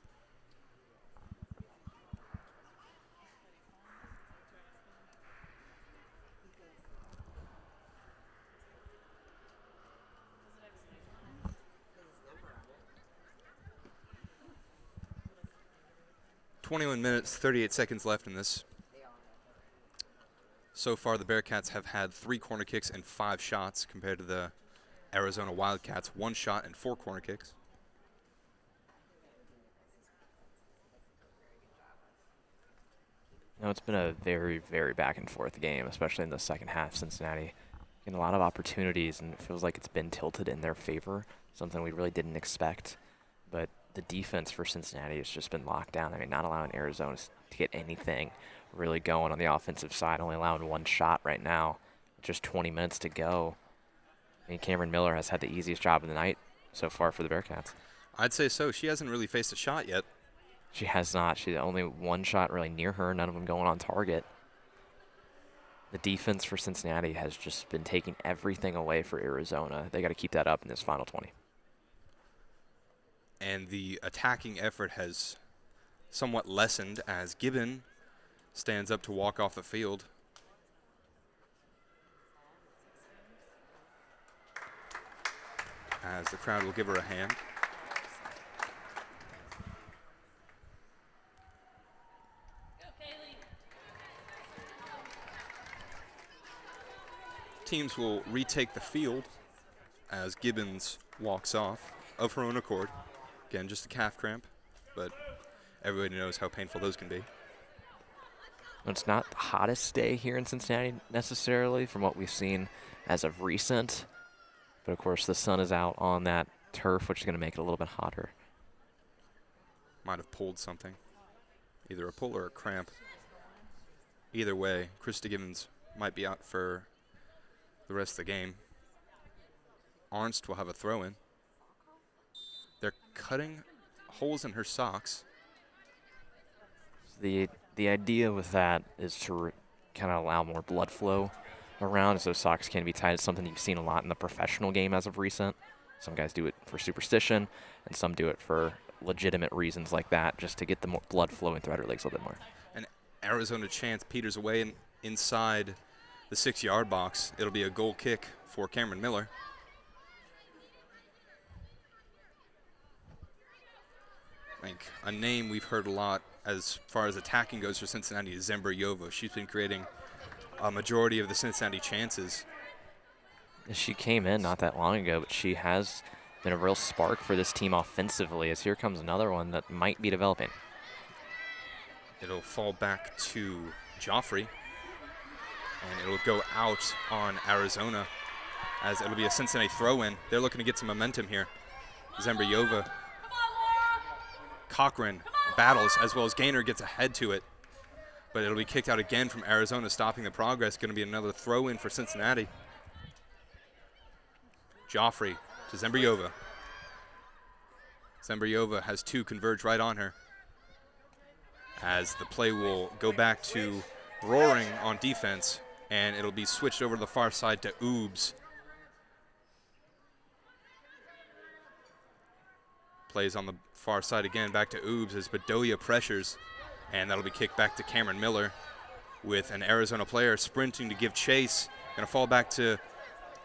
.21 minutes, 38 seconds left in this. So far, the Bearcats have had 3 corner kicks and 5 shots compared to the Arizona Wildcats, 1 shot and 4 corner kicks.
No, it's been a very, very back and forth game, especially in the second half. Cincinnati getting a lot of opportunities, and it feels like it's been tilted in their favor, something we really didn't expect. But the defense for Cincinnati has just been locked down. I mean, not allowing Arizona to get anything really going on the offensive side, only allowing 1 shot right now, just 20 minutes to go. I mean, Cameron Miller has had the easiest job of the night so far for the Bearcats.
I'd say so. She hasn't really faced a shot yet.
She has not. She's only 1 shot really near her, none of them going on target. The defense for Cincinnati has just been taking everything away for Arizona. They got to keep that up in this final 20.
And the attacking effort has somewhat lessened as Gibbon stands up to walk off the field. As the crowd will give her a hand. Teams will retake the field as Gibbons walks off of her own accord. Again, just a calf cramp, but everybody knows how painful those can be.
It's not the hottest day here in Cincinnati necessarily from what we've seen as of recent. But of course the sun is out on that turf, which is going to make it a little bit hotter.
Might have pulled something. Either a pull or a cramp. Either way, Krista Gibbons might be out for the rest of the game. Arnst will have a throw-in. They're cutting holes in her socks.
The idea with that is to kind of allow more blood flow around, so socks can be tied. It's something you've seen a lot in the professional game as of recent. Some guys do it for superstition, and some do it for legitimate reasons like that, just to get the more blood flowing throughout her legs a little bit more.
And Arizona chance peters away and inside the 6-yard box. It'll be a goal kick for Cameron Miller. I think a name we've heard a lot as far as attacking goes for Cincinnati is Zembriova. She's been creating a majority of the Cincinnati chances.
She came in not that long ago, but she has been a real spark for this team offensively, as here comes another one that might be developing.
It'll fall back to Joffrey, and it'll go out on Arizona as it'll be a Cincinnati throw-in. They're looking to get some momentum here. Zembriova, Cochran battles as well as Gaynor gets ahead to it, but it'll be kicked out again from Arizona, stopping the progress. Going to be another throw-in for Cincinnati. Joffrey to Zembriova. Zembriova has two converge right on her as the play will go back to Roaring on defense, and it'll be switched over to the far side to Oobs. Plays on the far side again, back to Oobs as Bedoya pressures, and that'll be kicked back to Cameron Miller with an Arizona player sprinting to give chase. Gonna fall back to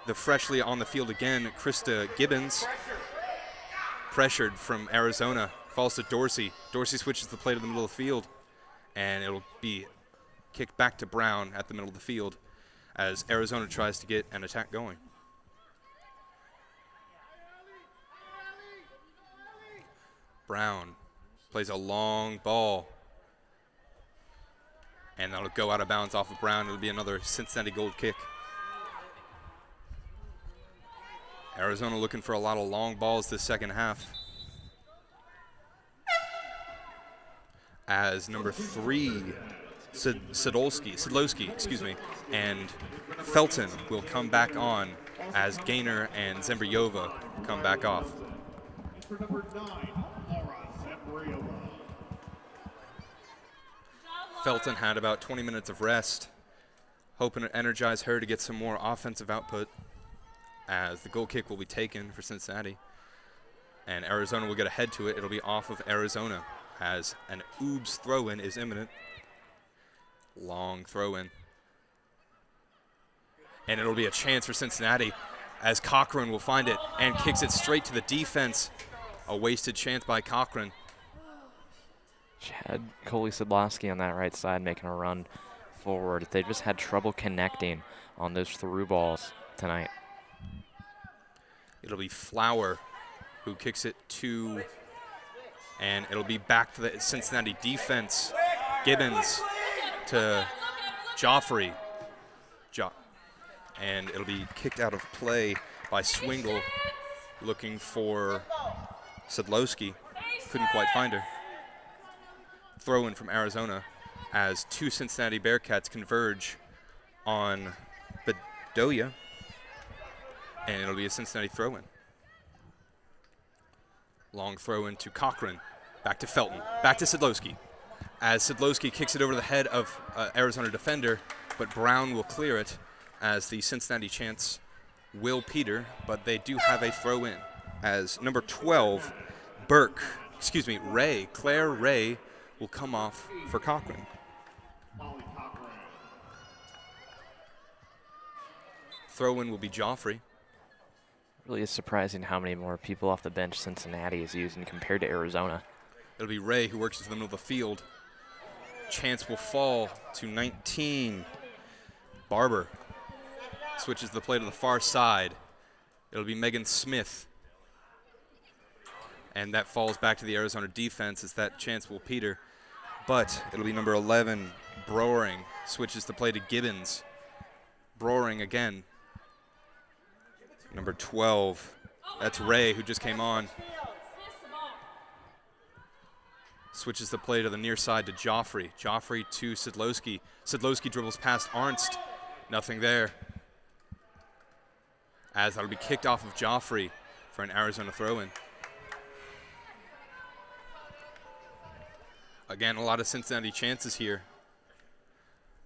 the freshly on the field again, Krista Gibbons. Pressured from Arizona, falls to Dorsey. Dorsey switches the play to the middle of the field, and it'll be kicked back to Brown at the middle of the field as Arizona tries to get an attack going. Brown plays a long ball, and that'll go out of bounds off of Brown. It'll be another Cincinnati gold kick. Arizona looking for a lot of long balls this second half, as number 3, Sidlowski, and Felton will come back on as Gaynor and Zembriova come back off.
For number 9, Zembriova.
Felton had about 20 minutes of rest, hoping to energize her to get some more offensive output, as the goal kick will be taken for Cincinnati, and Arizona will get ahead to it. It'll be off of Arizona as an Oobs throw-in is imminent. Long throw-in. And it'll be a chance for Cincinnati as Cochran will find it and kicks it straight to the defense. A wasted chance by Cochran.
She had Coley Sidlowski on that right side making a run forward. They just had trouble connecting on those through balls tonight.
It'll be Flower who kicks it to, and it'll be back to the Cincinnati defense. Gibbons to Joffrey. And it'll be kicked out of play by Swingle, looking for Sidlowski. Couldn't quite find her. Throw-in from Arizona as two Cincinnati Bearcats converge on Bedoya, and it'll be a Cincinnati throw-in. Long throw-in to Cochran, back to Felton, back to Sidlowski, as Sidlowski kicks it over the head of Arizona defender, but Brown will clear it as the Cincinnati chants will peter, but they do have a throw-in as number 12, Claire Ray, will come off for Cochran. Throw-in will be Joffrey.
Really is surprising how many more people off the bench Cincinnati is using compared to Arizona.
It'll be Ray who works into the middle of the field. Chance will fall to 19. Barber switches the play to the far side. It'll be Megan Smith. And that falls back to the Arizona defense as that chance will peter. But it'll be number 11, Broering, switches the play to Gibbons. Broering again. Number 12, that's Ray who just came on. Switches the play to the near side to Joffrey. Joffrey to Sidlowski. Sidlowski dribbles past Arnst. Nothing there. As that'll be kicked off of Joffrey for an Arizona throw-in. Again, a lot of Cincinnati chances here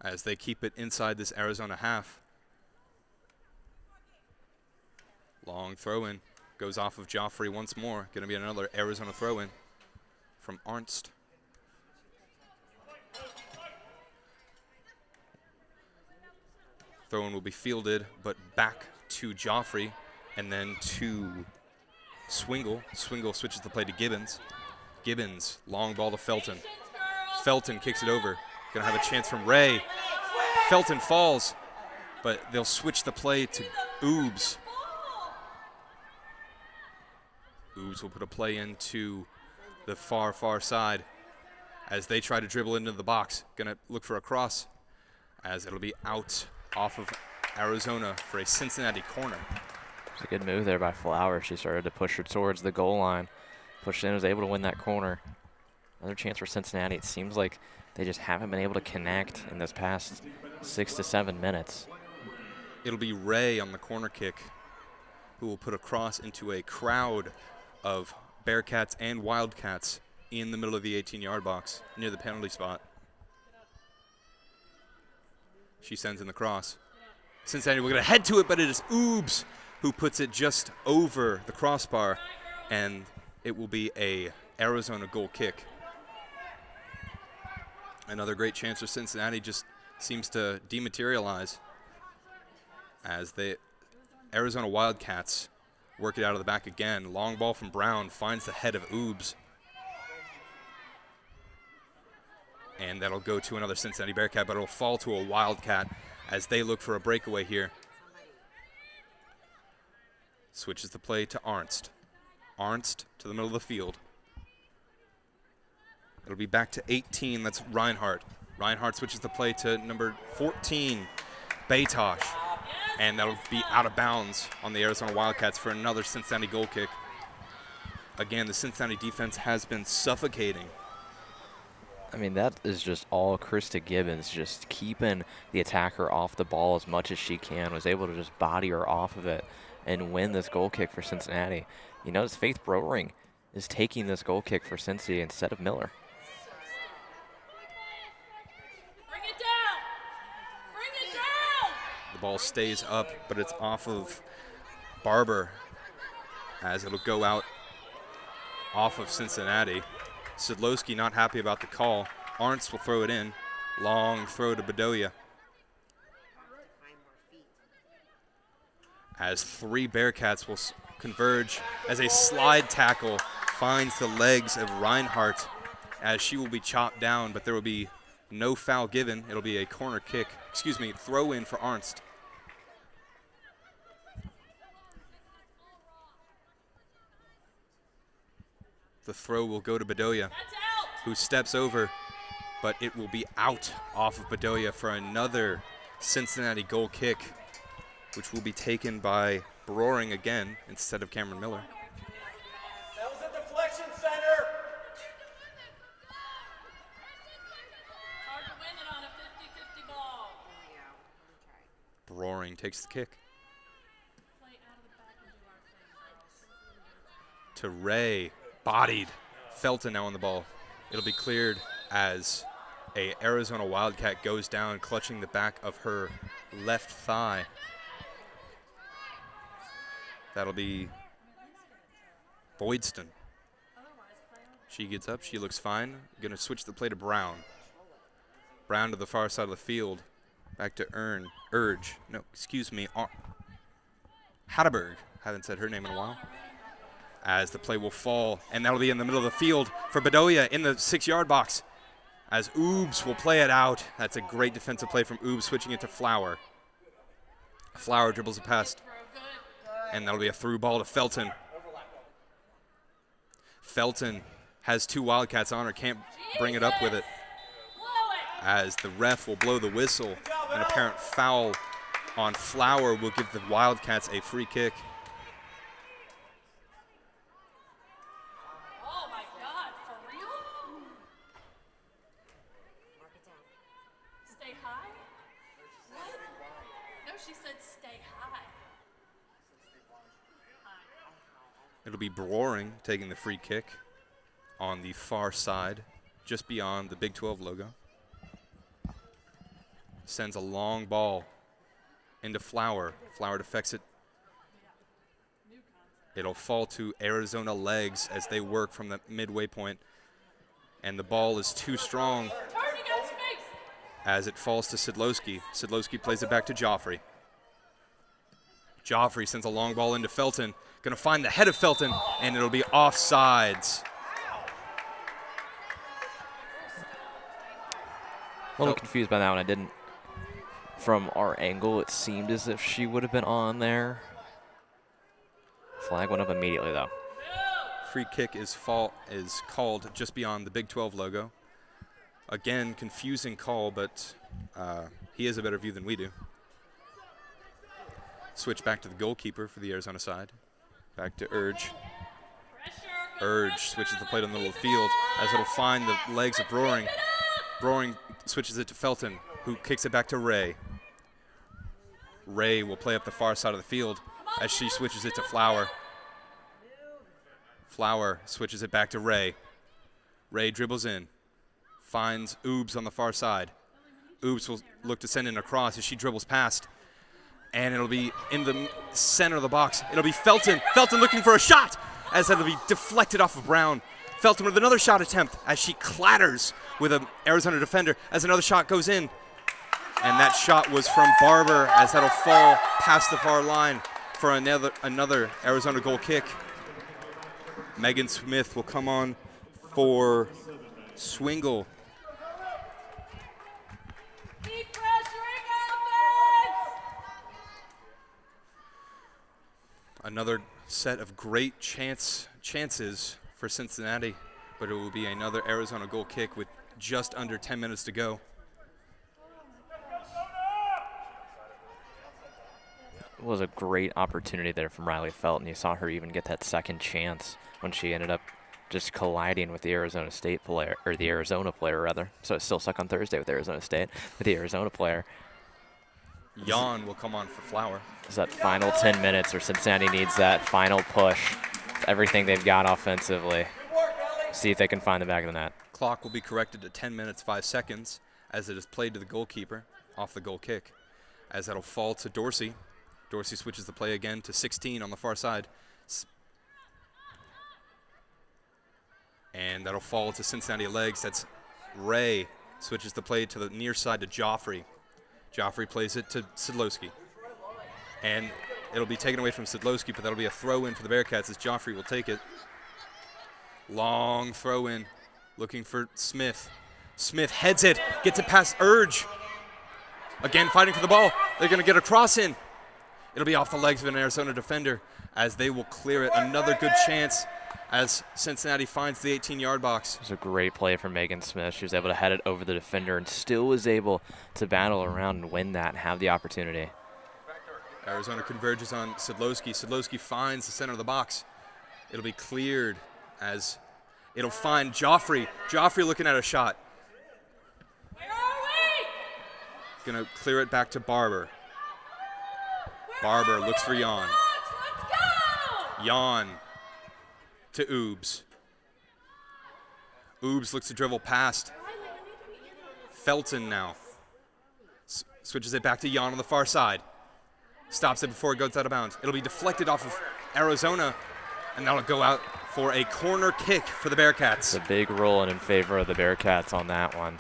as they keep it inside this Arizona half. Long throw-in goes off of Joffrey once more. Going to be another Arizona throw-in from Arnst. Throw-in will be fielded, but back to Joffrey and then to Swingle. Swingle switches the play to Gibbons. Gibbons, long ball to Felton. Felton kicks it over. Going to have a chance from Ray. Felton falls, but they'll switch the play to Oobs. Oobs will put a play into the far, far side as they try to dribble into the box. Going to look for a cross as it'll be out off of Arizona for a Cincinnati corner.
It's a good move there by Flower. She started to push her towards the goal line. Pushed in, was able to win that corner. Another chance for Cincinnati. It seems like they just haven't been able to connect in this past 6 to 7 minutes.
It'll be Ray on the corner kick who will put a cross into a crowd of Bearcats and Wildcats in the middle of the 18-yard box near the penalty spot. She sends in the cross. Cincinnati will get a head to it, but it is Oobs who puts it just over the crossbar, and it will be a Arizona goal kick. Another great chance for Cincinnati just seems to dematerialize as the Arizona Wildcats work it out of the back again. Long ball from Brown finds the head of Oobs. And that'll go to another Cincinnati Bearcat, but it'll fall to a Wildcat as they look for a breakaway here. Switches the play to Arnst. Arnst to the middle of the field. It'll be back to 18, that's Reinhardt. Reinhardt switches the play to number 14, Batosh. And that'll be out of bounds on the Arizona Wildcats for another Cincinnati goal kick. Again, the Cincinnati defense has been suffocating.
I mean, that is just all Krista Gibbons, just keeping the attacker off the ball as much as she can, was able to just body her off of it and win this goal kick for Cincinnati. You notice Faith Broering is taking this goal kick for Cincy instead of Miller.
Bring it down! Bring it down!
The ball stays up, but it's off of Barber as it'll go out off of Cincinnati. Sidlowski not happy about the call. Arnst will throw it in. Long throw to Bedoya. As 3 Bearcats will converge as a slide tackle finds the legs of Reinhardt as she will be chopped down, but there will be no foul given. It'll be a corner kick, throw in for Arnst. The throw will go to Bedoya, who steps over, but it will be out off of Bedoya for another Cincinnati goal kick, which will be taken by Broering again instead of Cameron Miller.
That was a deflection center.
Hard to win it on a 50-50 ball.
Broering takes the kick
Play out of the back and do our thing, girls.
to Ray, bodied. Felton now on the ball. It'll be cleared as a Arizona Wildcat goes down, clutching the back of her left thigh. That'll be Boydston. She gets up. She looks fine. Going to switch the play to Brown. Brown to the far side of the field. Back to Hatterberg. Haven't said her name in a while. As the play will fall, and that'll be in the middle of the field for Bedoya in the 6-yard box. As Oobs will play it out. That's a great defensive play from Oobs, switching it to Flower. Flower dribbles it past, and that'll be a through ball to Felton. Felton has 2 Wildcats on her, can't bring it up with it. As the ref will blow the whistle, an apparent foul on Flower will give the Wildcats a free kick.
Oh my God, for real? Stay high? What? No, she said stay high.
It'll be Broering taking the free kick on the far side, just beyond the Big 12 logo. Sends a long ball into Flower. Flower deflects it. It'll fall to Arizona legs as they work from the midway point. And the ball is too strong as it falls to Sidlowski. Sidlowski plays it back to Joffrey. Joffrey sends a long ball into Felton. Going to find the head of Felton, and it'll be offsides.
A little confused by that one. I didn't. From our angle, it seemed as if she would have been on there. Flag went up immediately, though.
Free kick is called just beyond the Big 12 logo. Again, confusing call, but he has a better view than we do. Switch back to the goalkeeper for the Arizona side. Back to Urge. Urge switches the play to the middle of the field as it'll find the legs of Broering. Broering switches it to Felton, who kicks it back to Ray. Ray will play up the far side of the field as she switches it to Flower. Flower switches it back to Ray. Ray dribbles in, finds Oobs on the far side. Oobs will look to send in a cross as she dribbles past. And it'll be in the center of the box. It'll be Felton. Felton looking for a shot as it'll be deflected off of Brown. Felton with another shot attempt as she clatters with an Arizona defender as another shot goes in. And that shot was from Barber as that'll fall past the far line for another Arizona goal kick. Megan Smith will come on for Swingle.
Keep pressuring offense!
Another set of great chances for Cincinnati, but it will be another Arizona goal kick with just under 10 minutes to go.
It was a great opportunity there from Riley Felton. You saw her even get that second chance when she ended up just colliding with the Arizona State player, or the Arizona player rather. So it's still stuck on Thursday with Arizona State, with the Arizona player.
Jan will come on for Flower.
It's that final 10 minutes where Cincinnati needs that final push. Everything they've got offensively. See if they can find the back of the net.
Clock will be corrected to 10 minutes, 5 seconds as it is played to the goalkeeper off the goal kick. As that'll fall to Dorsey. Dorsey switches the play again to 16 on the far side. And that'll fall to Cincinnati legs. That's Ray switches the play to the near side to Joffrey. Joffrey plays it to Sidlowski. And it'll be taken away from Sidlowski, but that'll be a throw-in for the Bearcats as Joffrey will take it. Long throw-in, looking for Smith. Smith heads it, gets it past Urge. Again, fighting for the ball. They're going to get a cross in. It'll be off the legs of an Arizona defender as they will clear it. Another good chance as Cincinnati finds the 18-yard box.
It was a great play from Megan Smith. She was able to head it over the defender and still was able to battle around and win that and have the opportunity.
Arizona converges on Sidlowski. Sidlowski finds the center of the box. It'll be cleared as it'll find Joffrey. Joffrey looking at a shot.
Where are we?
Gonna clear it back to Barber. Barber looks for Jan.
Let's go!
Jan to Oobs. Oobs looks to dribble past. Felton now. Switches it back to Jan on the far side. Stops it before it goes out of bounds. It'll be deflected off of Arizona, and that'll go out for a corner kick for the Bearcats.
It's a big rolling in favor of the Bearcats on that one.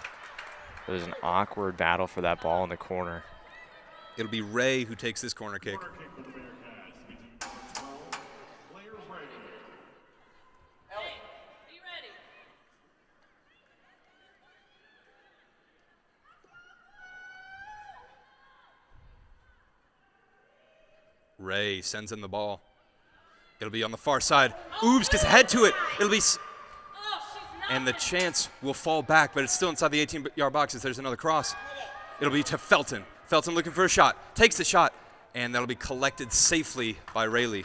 It was an awkward battle for that ball in the corner.
It'll be Ray who takes this corner kick. Ray sends in the ball. It'll be on the far side. Oobs gets ahead to it. It'll be, and the chance will fall back, but it's still inside the 18-yard box as there's another cross. It'll be to Felton. Felton looking for a shot, takes the shot, and that'll be collected safely by Ramey.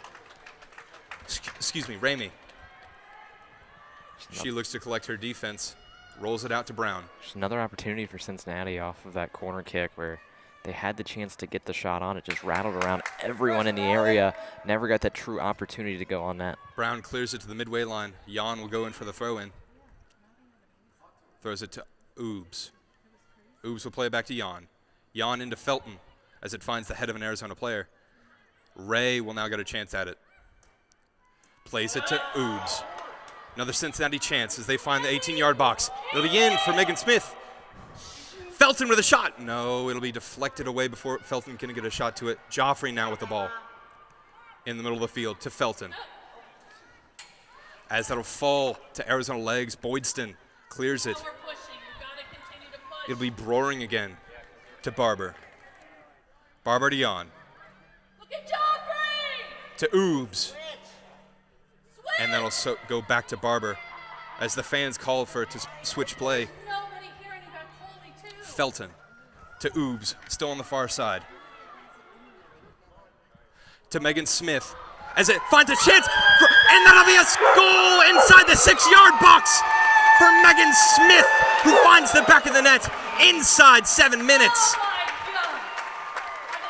She looks to collect her defense, rolls it out to Brown.
Just another opportunity for Cincinnati off of that corner kick where they had the chance to get the shot on. It just rattled around everyone in the area. Never got that true opportunity to go on net.
Brown clears it to the midway line. Jan will go in for the throw-in. Throws it to Oobs. Oobs will play it back to Jan. Jan into Felton as it finds the head of an Arizona player. Ray will now get a chance at it. Plays it to Oobs. Another Cincinnati chance as they find the 18-yard box. It'll be in for Megan Smith. Felton with a shot. No, it'll be deflected away before Felton can get a shot to it. Joffrey now with the ball in the middle of the field to Felton. As that'll fall to Arizona legs, Boydston clears it. It'll be Broering again to Barber. Barber to Jan.
Look at Joffrey!
To Oobs. And that'll go back to Barber as the fans call for it to switch play. Felton to Oobs, still on the far side. To Megan Smith as it finds a chance, and that'll be a goal inside the 6-yard box for Megan Smith, who finds the back of the net inside 7 minutes.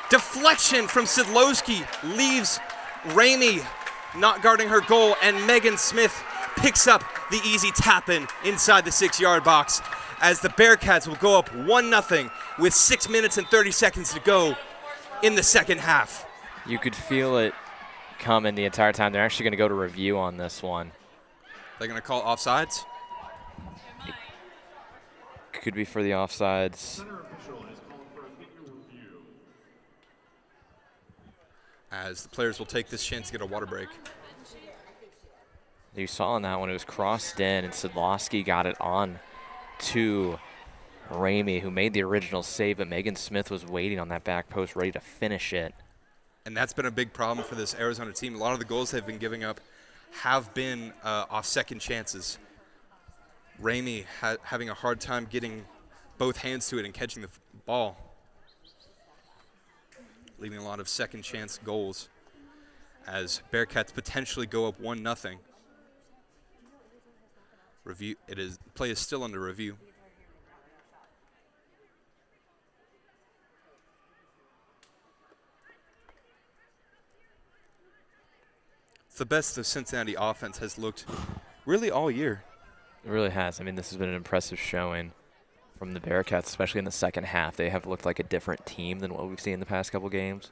Deflection from Sidlowski leaves Ramey not guarding her goal, and Megan Smith picks up the easy tap-in inside the 6-yard box as the Bearcats will go up 1-0 with 6 minutes and 30 seconds to go in the second half.
You could feel it coming the entire time. They're actually going to go to review on this one.
They're going to call offsides?
It could be for the offsides.
Center official has called for a video review.
As the players will take this chance to get a water break.
You saw on that one, it was crossed in, and Sidlowski got it on to Ramey, who made the original save, but Megan Smith was waiting on that back post, ready to finish it.
And that's been a big problem for this Arizona team. A lot of the goals they've been giving up have been off second chances. Ramey having a hard time getting both hands to it and catching the ball, leaving a lot of second chance goals as Bearcats potentially go up 1-0. Review. Play is still under review. It's the best the Cincinnati offense has looked really all year.
It really has. I mean, this has been an impressive showing from the Bearcats, especially in the second half. They have looked like a different team than what we've seen in the past couple games.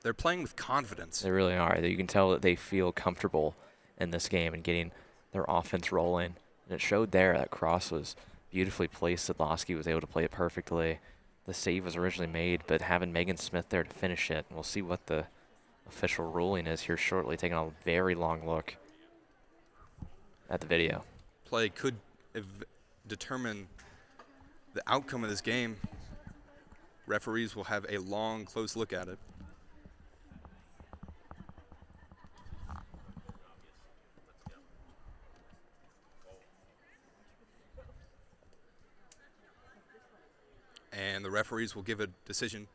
They're playing with confidence.
They really are. You can tell that they feel comfortable in this game and getting their offense rolling. And it showed there. That cross was beautifully placed. Sidlowski was able to play it perfectly. The save was originally made, but having Megan Smith there to finish it, and we'll see what the official ruling is here shortly, taking a very long look at the video.
Play could determine the outcome of this game. Referees will have a long, close look at it. And the referees will give a decision.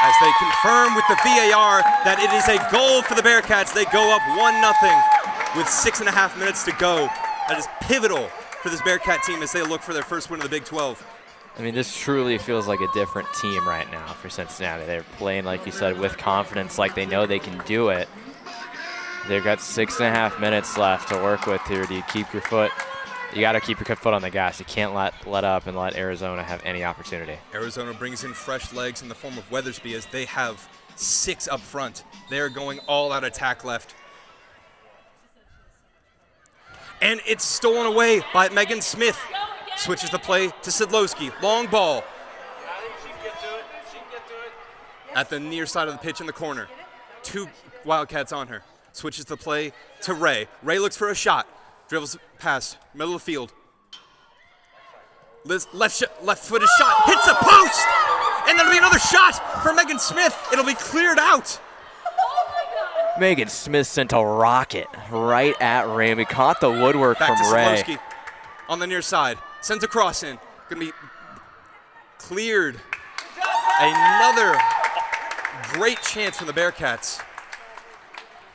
As they confirm with the VAR that it is a goal for the Bearcats, they go up 1-0 with 6.5 minutes to go. That is pivotal for this Bearcat team as they look for their first win of the Big 12.
I mean, this truly feels like a different team right now for Cincinnati. They're playing, like you said, with confidence, like they know they can do it. They've got 6.5 minutes left to work with here. Do you keep your foot You got to keep your foot on the gas. You can't let up and let Arizona have any opportunity.
Arizona brings in fresh legs in the form of Weathersby as they have 6 up front. They're going all out attack left. And it's stolen away by Megan Smith. Switches the play to Sidlowski. Long ball. At the near side of the pitch in the corner. 2 Wildcats on her. Switches the play to Ray. Ray looks for a shot. Dribbles past, middle of the field. Left-footed shot. Hits a post! And there'll be another shot for Megan Smith. It'll be cleared out.
Megan Smith sent a rocket right at Ramey. Caught the woodwork
Back
from
to
Ray.
Sidlowski on the near side. Sends a cross in. Going to be cleared. Another great chance from the Bearcats.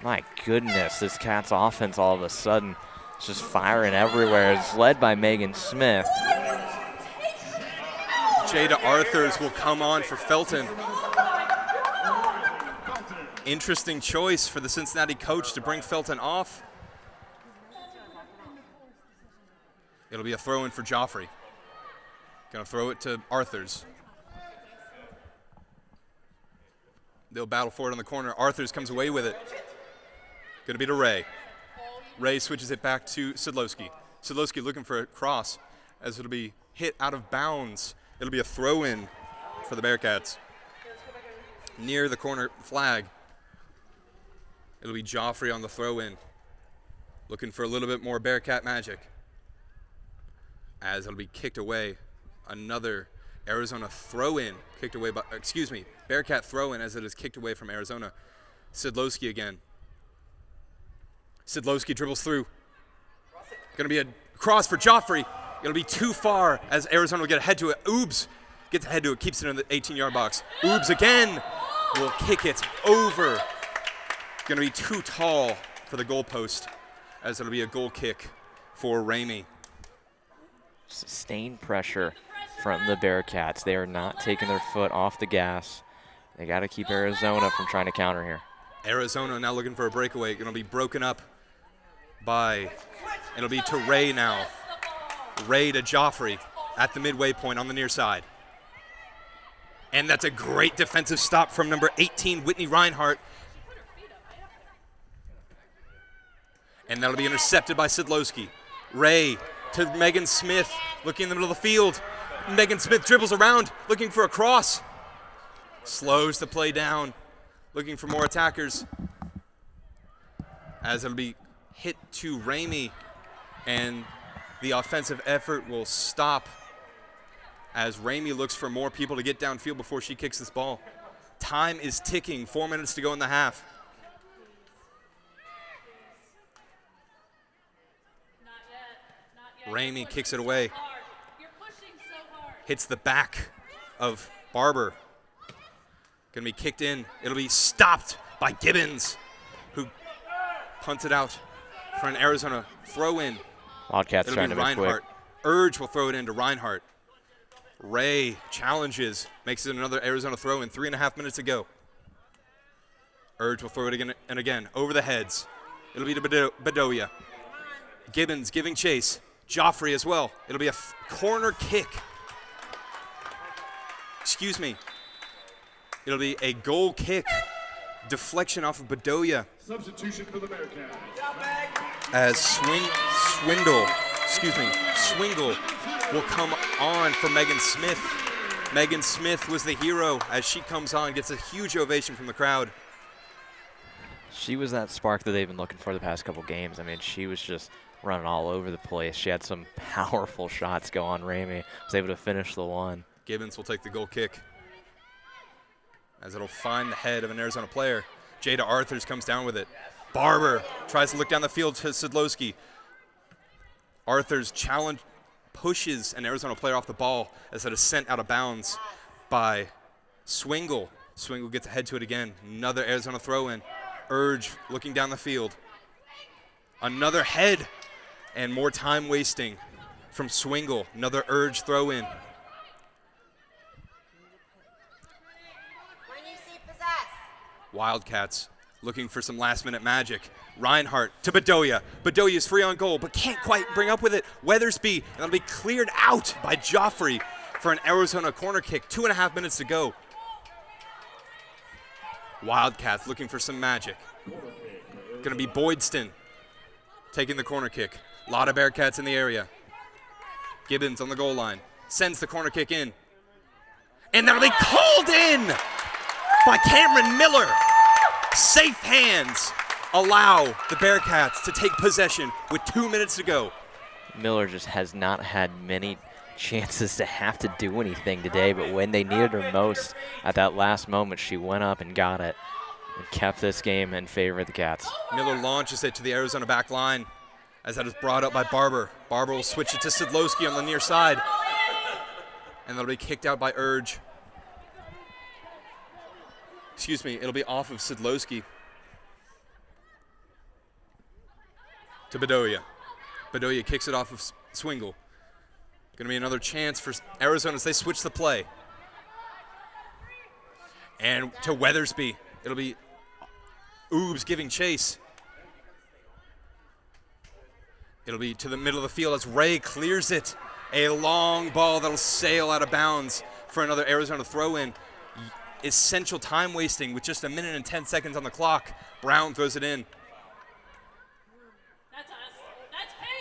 My goodness, this Cats offense all of a sudden is just firing everywhere. It's led by Megan Smith.
Jada Arthurs will come on for Felton. Interesting choice for the Cincinnati coach to bring Felton off. It'll be a throw-in for Joffrey. Gonna throw it to Arthurs. They'll battle for it in the corner. Arthurs comes away with it. Gonna be to Ray. Ray switches it back to Sidlowski. Sidlowski looking for a cross as it'll be hit out of bounds. It'll be a throw-in for the Bearcats. Near the corner flag. It'll be Joffrey on the throw-in. Looking for a little bit more Bearcat magic. As it'll be kicked away. Another Arizona throw-in kicked away by, Bearcat throw-in as it is kicked away from Arizona. Sidlowski again. Sidlowski dribbles through. Gonna be a cross for Joffrey. It'll be too far as Arizona will get ahead to it. Oobs gets ahead to it, keeps it in the 18-yard box. Oobs again will kick it over. Gonna be too tall for the goalpost as it'll be a goal kick for Ramey.
Sustained pressure from the Bearcats. They are not taking their foot off the gas. They got to keep Arizona from trying to counter here.
Arizona now looking for a breakaway. Going to be broken up by, it'll be to Ray now. Ray to Joffrey at the midway point on the near side. And that's a great defensive stop from number 18, Whitney Reinhart. And that'll be intercepted by Sidlowski. Ray to Megan Smith, looking in the middle of the field. Megan Smith dribbles around, looking for a cross. Slows the play down, looking for more attackers. As it'll be hit to Ramey, and the offensive effort will stop as Ramey looks for more people to get downfield before she kicks this ball. Time is ticking, 4 minutes to go in the half. Ramey kicks it away. Hits the back of Barber. Gonna be kicked in. It'll be stopped by Gibbons, who punts it out for an Arizona throw-in.
Wildcats
It'll
trying
be
to be
Reinhart.
quick.
Urge will throw it into Reinhart. Ray challenges, makes it another Arizona throw-in. 3.5 minutes to go. Urge will throw it again and again over the heads. It'll be to Bedoya. Gibbons giving chase. Joffrey as well. It'll be a corner kick. It'll be a goal kick. Deflection off of Bedoya.
Substitution for the Bearcats.
As Swingle will come on for Megan Smith. Megan Smith was the hero as she comes on, gets a huge ovation from the crowd.
She was that spark that they've been looking for the past couple games. I mean, she was just running all over the place. She had some powerful shots go on Ramey. Was able to finish the one.
Gibbons will take the goal kick as it'll find the head of an Arizona player. Jada Arthurs comes down with it. Barber tries to look down the field to Sidlowski. Arthurs pushes an Arizona player off the ball as it is sent out of bounds by Swingle. Swingle gets ahead to it again. Another Arizona throw-in. Urge looking down the field. Another head and more time wasting from Swingle. Another Urge throw-in.
When you see possess.
Wildcats looking for some last-minute magic. Reinhardt to Bedoya. Bedoya's free on goal, but can't quite bring up with it. Weathersby, and it'll be cleared out by Joffrey for an Arizona corner kick. 2.5 minutes to go. Wildcats looking for some magic. Gonna be Boydston taking the corner kick. A lot of Bearcats in the area. Gibbons on the goal line. Sends the corner kick in. And that'll be called in by Cameron Miller. Safe hands allow the Bearcats to take possession with 2 minutes to go.
Miller just has not had many chances to have to do anything today, but when they needed her most at that last moment, she went up and got it and kept this game in favor of the Cats.
Miller launches it to the Arizona back line as that is brought up by Barber. Barber will switch it to Sidlowski on the near side, and that'll be kicked out by Urge. Excuse me, it'll be off of Sidlowski. To Bedoya. Bedoya kicks it off of Swingle. Going to be another chance for Arizona as they switch the play. And to Weathersby. It'll be Oobs giving chase. It'll be to the middle of the field as Ray clears it. A long ball that'll sail out of bounds for another Arizona throw-in. Essential time wasting with just 1 minute and 10 seconds on the clock. Brown throws it in.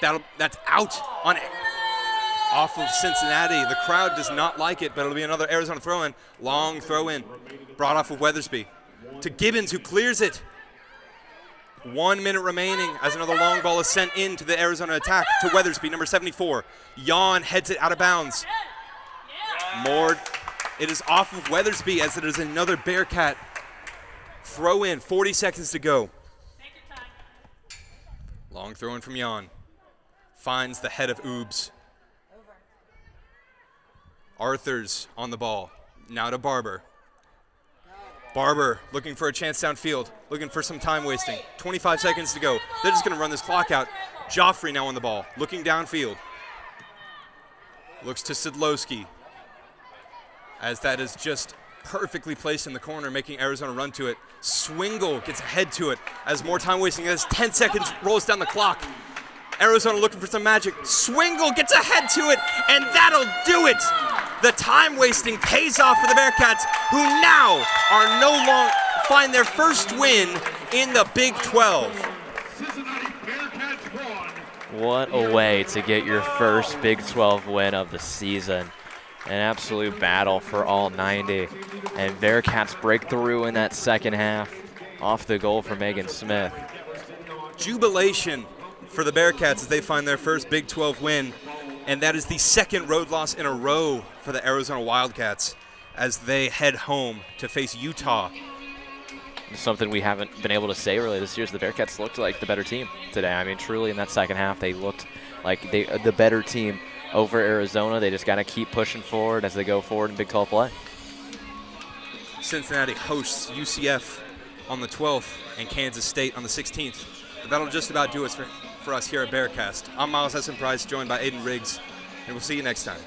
That's out on off of Cincinnati. The crowd does not like it, but it'll be another Arizona throw-in. Long throw-in brought off of Weathersby. To Gibbons, who clears it. 1 minute remaining as another long ball is sent into the Arizona attack to Weathersby, number 74. Yawn heads it out of bounds. More. It is off of Weathersby as it is another Bearcat throw-in. 40 seconds to go. Long throw-in from Yawn. Finds the head of Oobs. Arthur's on the ball. Now to Barber. Barber looking for a chance downfield, looking for some time wasting. 25 seconds to go. They're just going to run this clock out. Joffrey now on the ball, looking downfield. Looks to Sidlowski, as that is just perfectly placed in the corner, making Arizona run to it. Swingle gets ahead to it as more time wasting as 10 seconds rolls down the clock. Arizona looking for some magic. Swingle gets ahead to it, and that'll do it. The time wasting pays off for the Bearcats, who now are no longer find their first win in the Big 12.
Cincinnati Bearcats won.
What a way to get your first Big 12 win of the season. An absolute battle for all 90. And Bearcats break through in that second half off the goal for Megan Smith.
Jubilation for the Bearcats as they find their first Big 12 win. And that is the second road loss in a row for the Arizona Wildcats as they head home to face Utah.
Something we haven't been able to say really this year is the Bearcats looked like the better team today. I mean, truly in that second half, they looked like the better team over Arizona. They just got to keep pushing forward as they go forward in Big 12 play.
Cincinnati hosts UCF on the 12th and Kansas State on the 16th. But that'll just about do it for us here at Bearcast. I'm Miles Essenpreis, joined by Aidan Riggs, and we'll see you next time.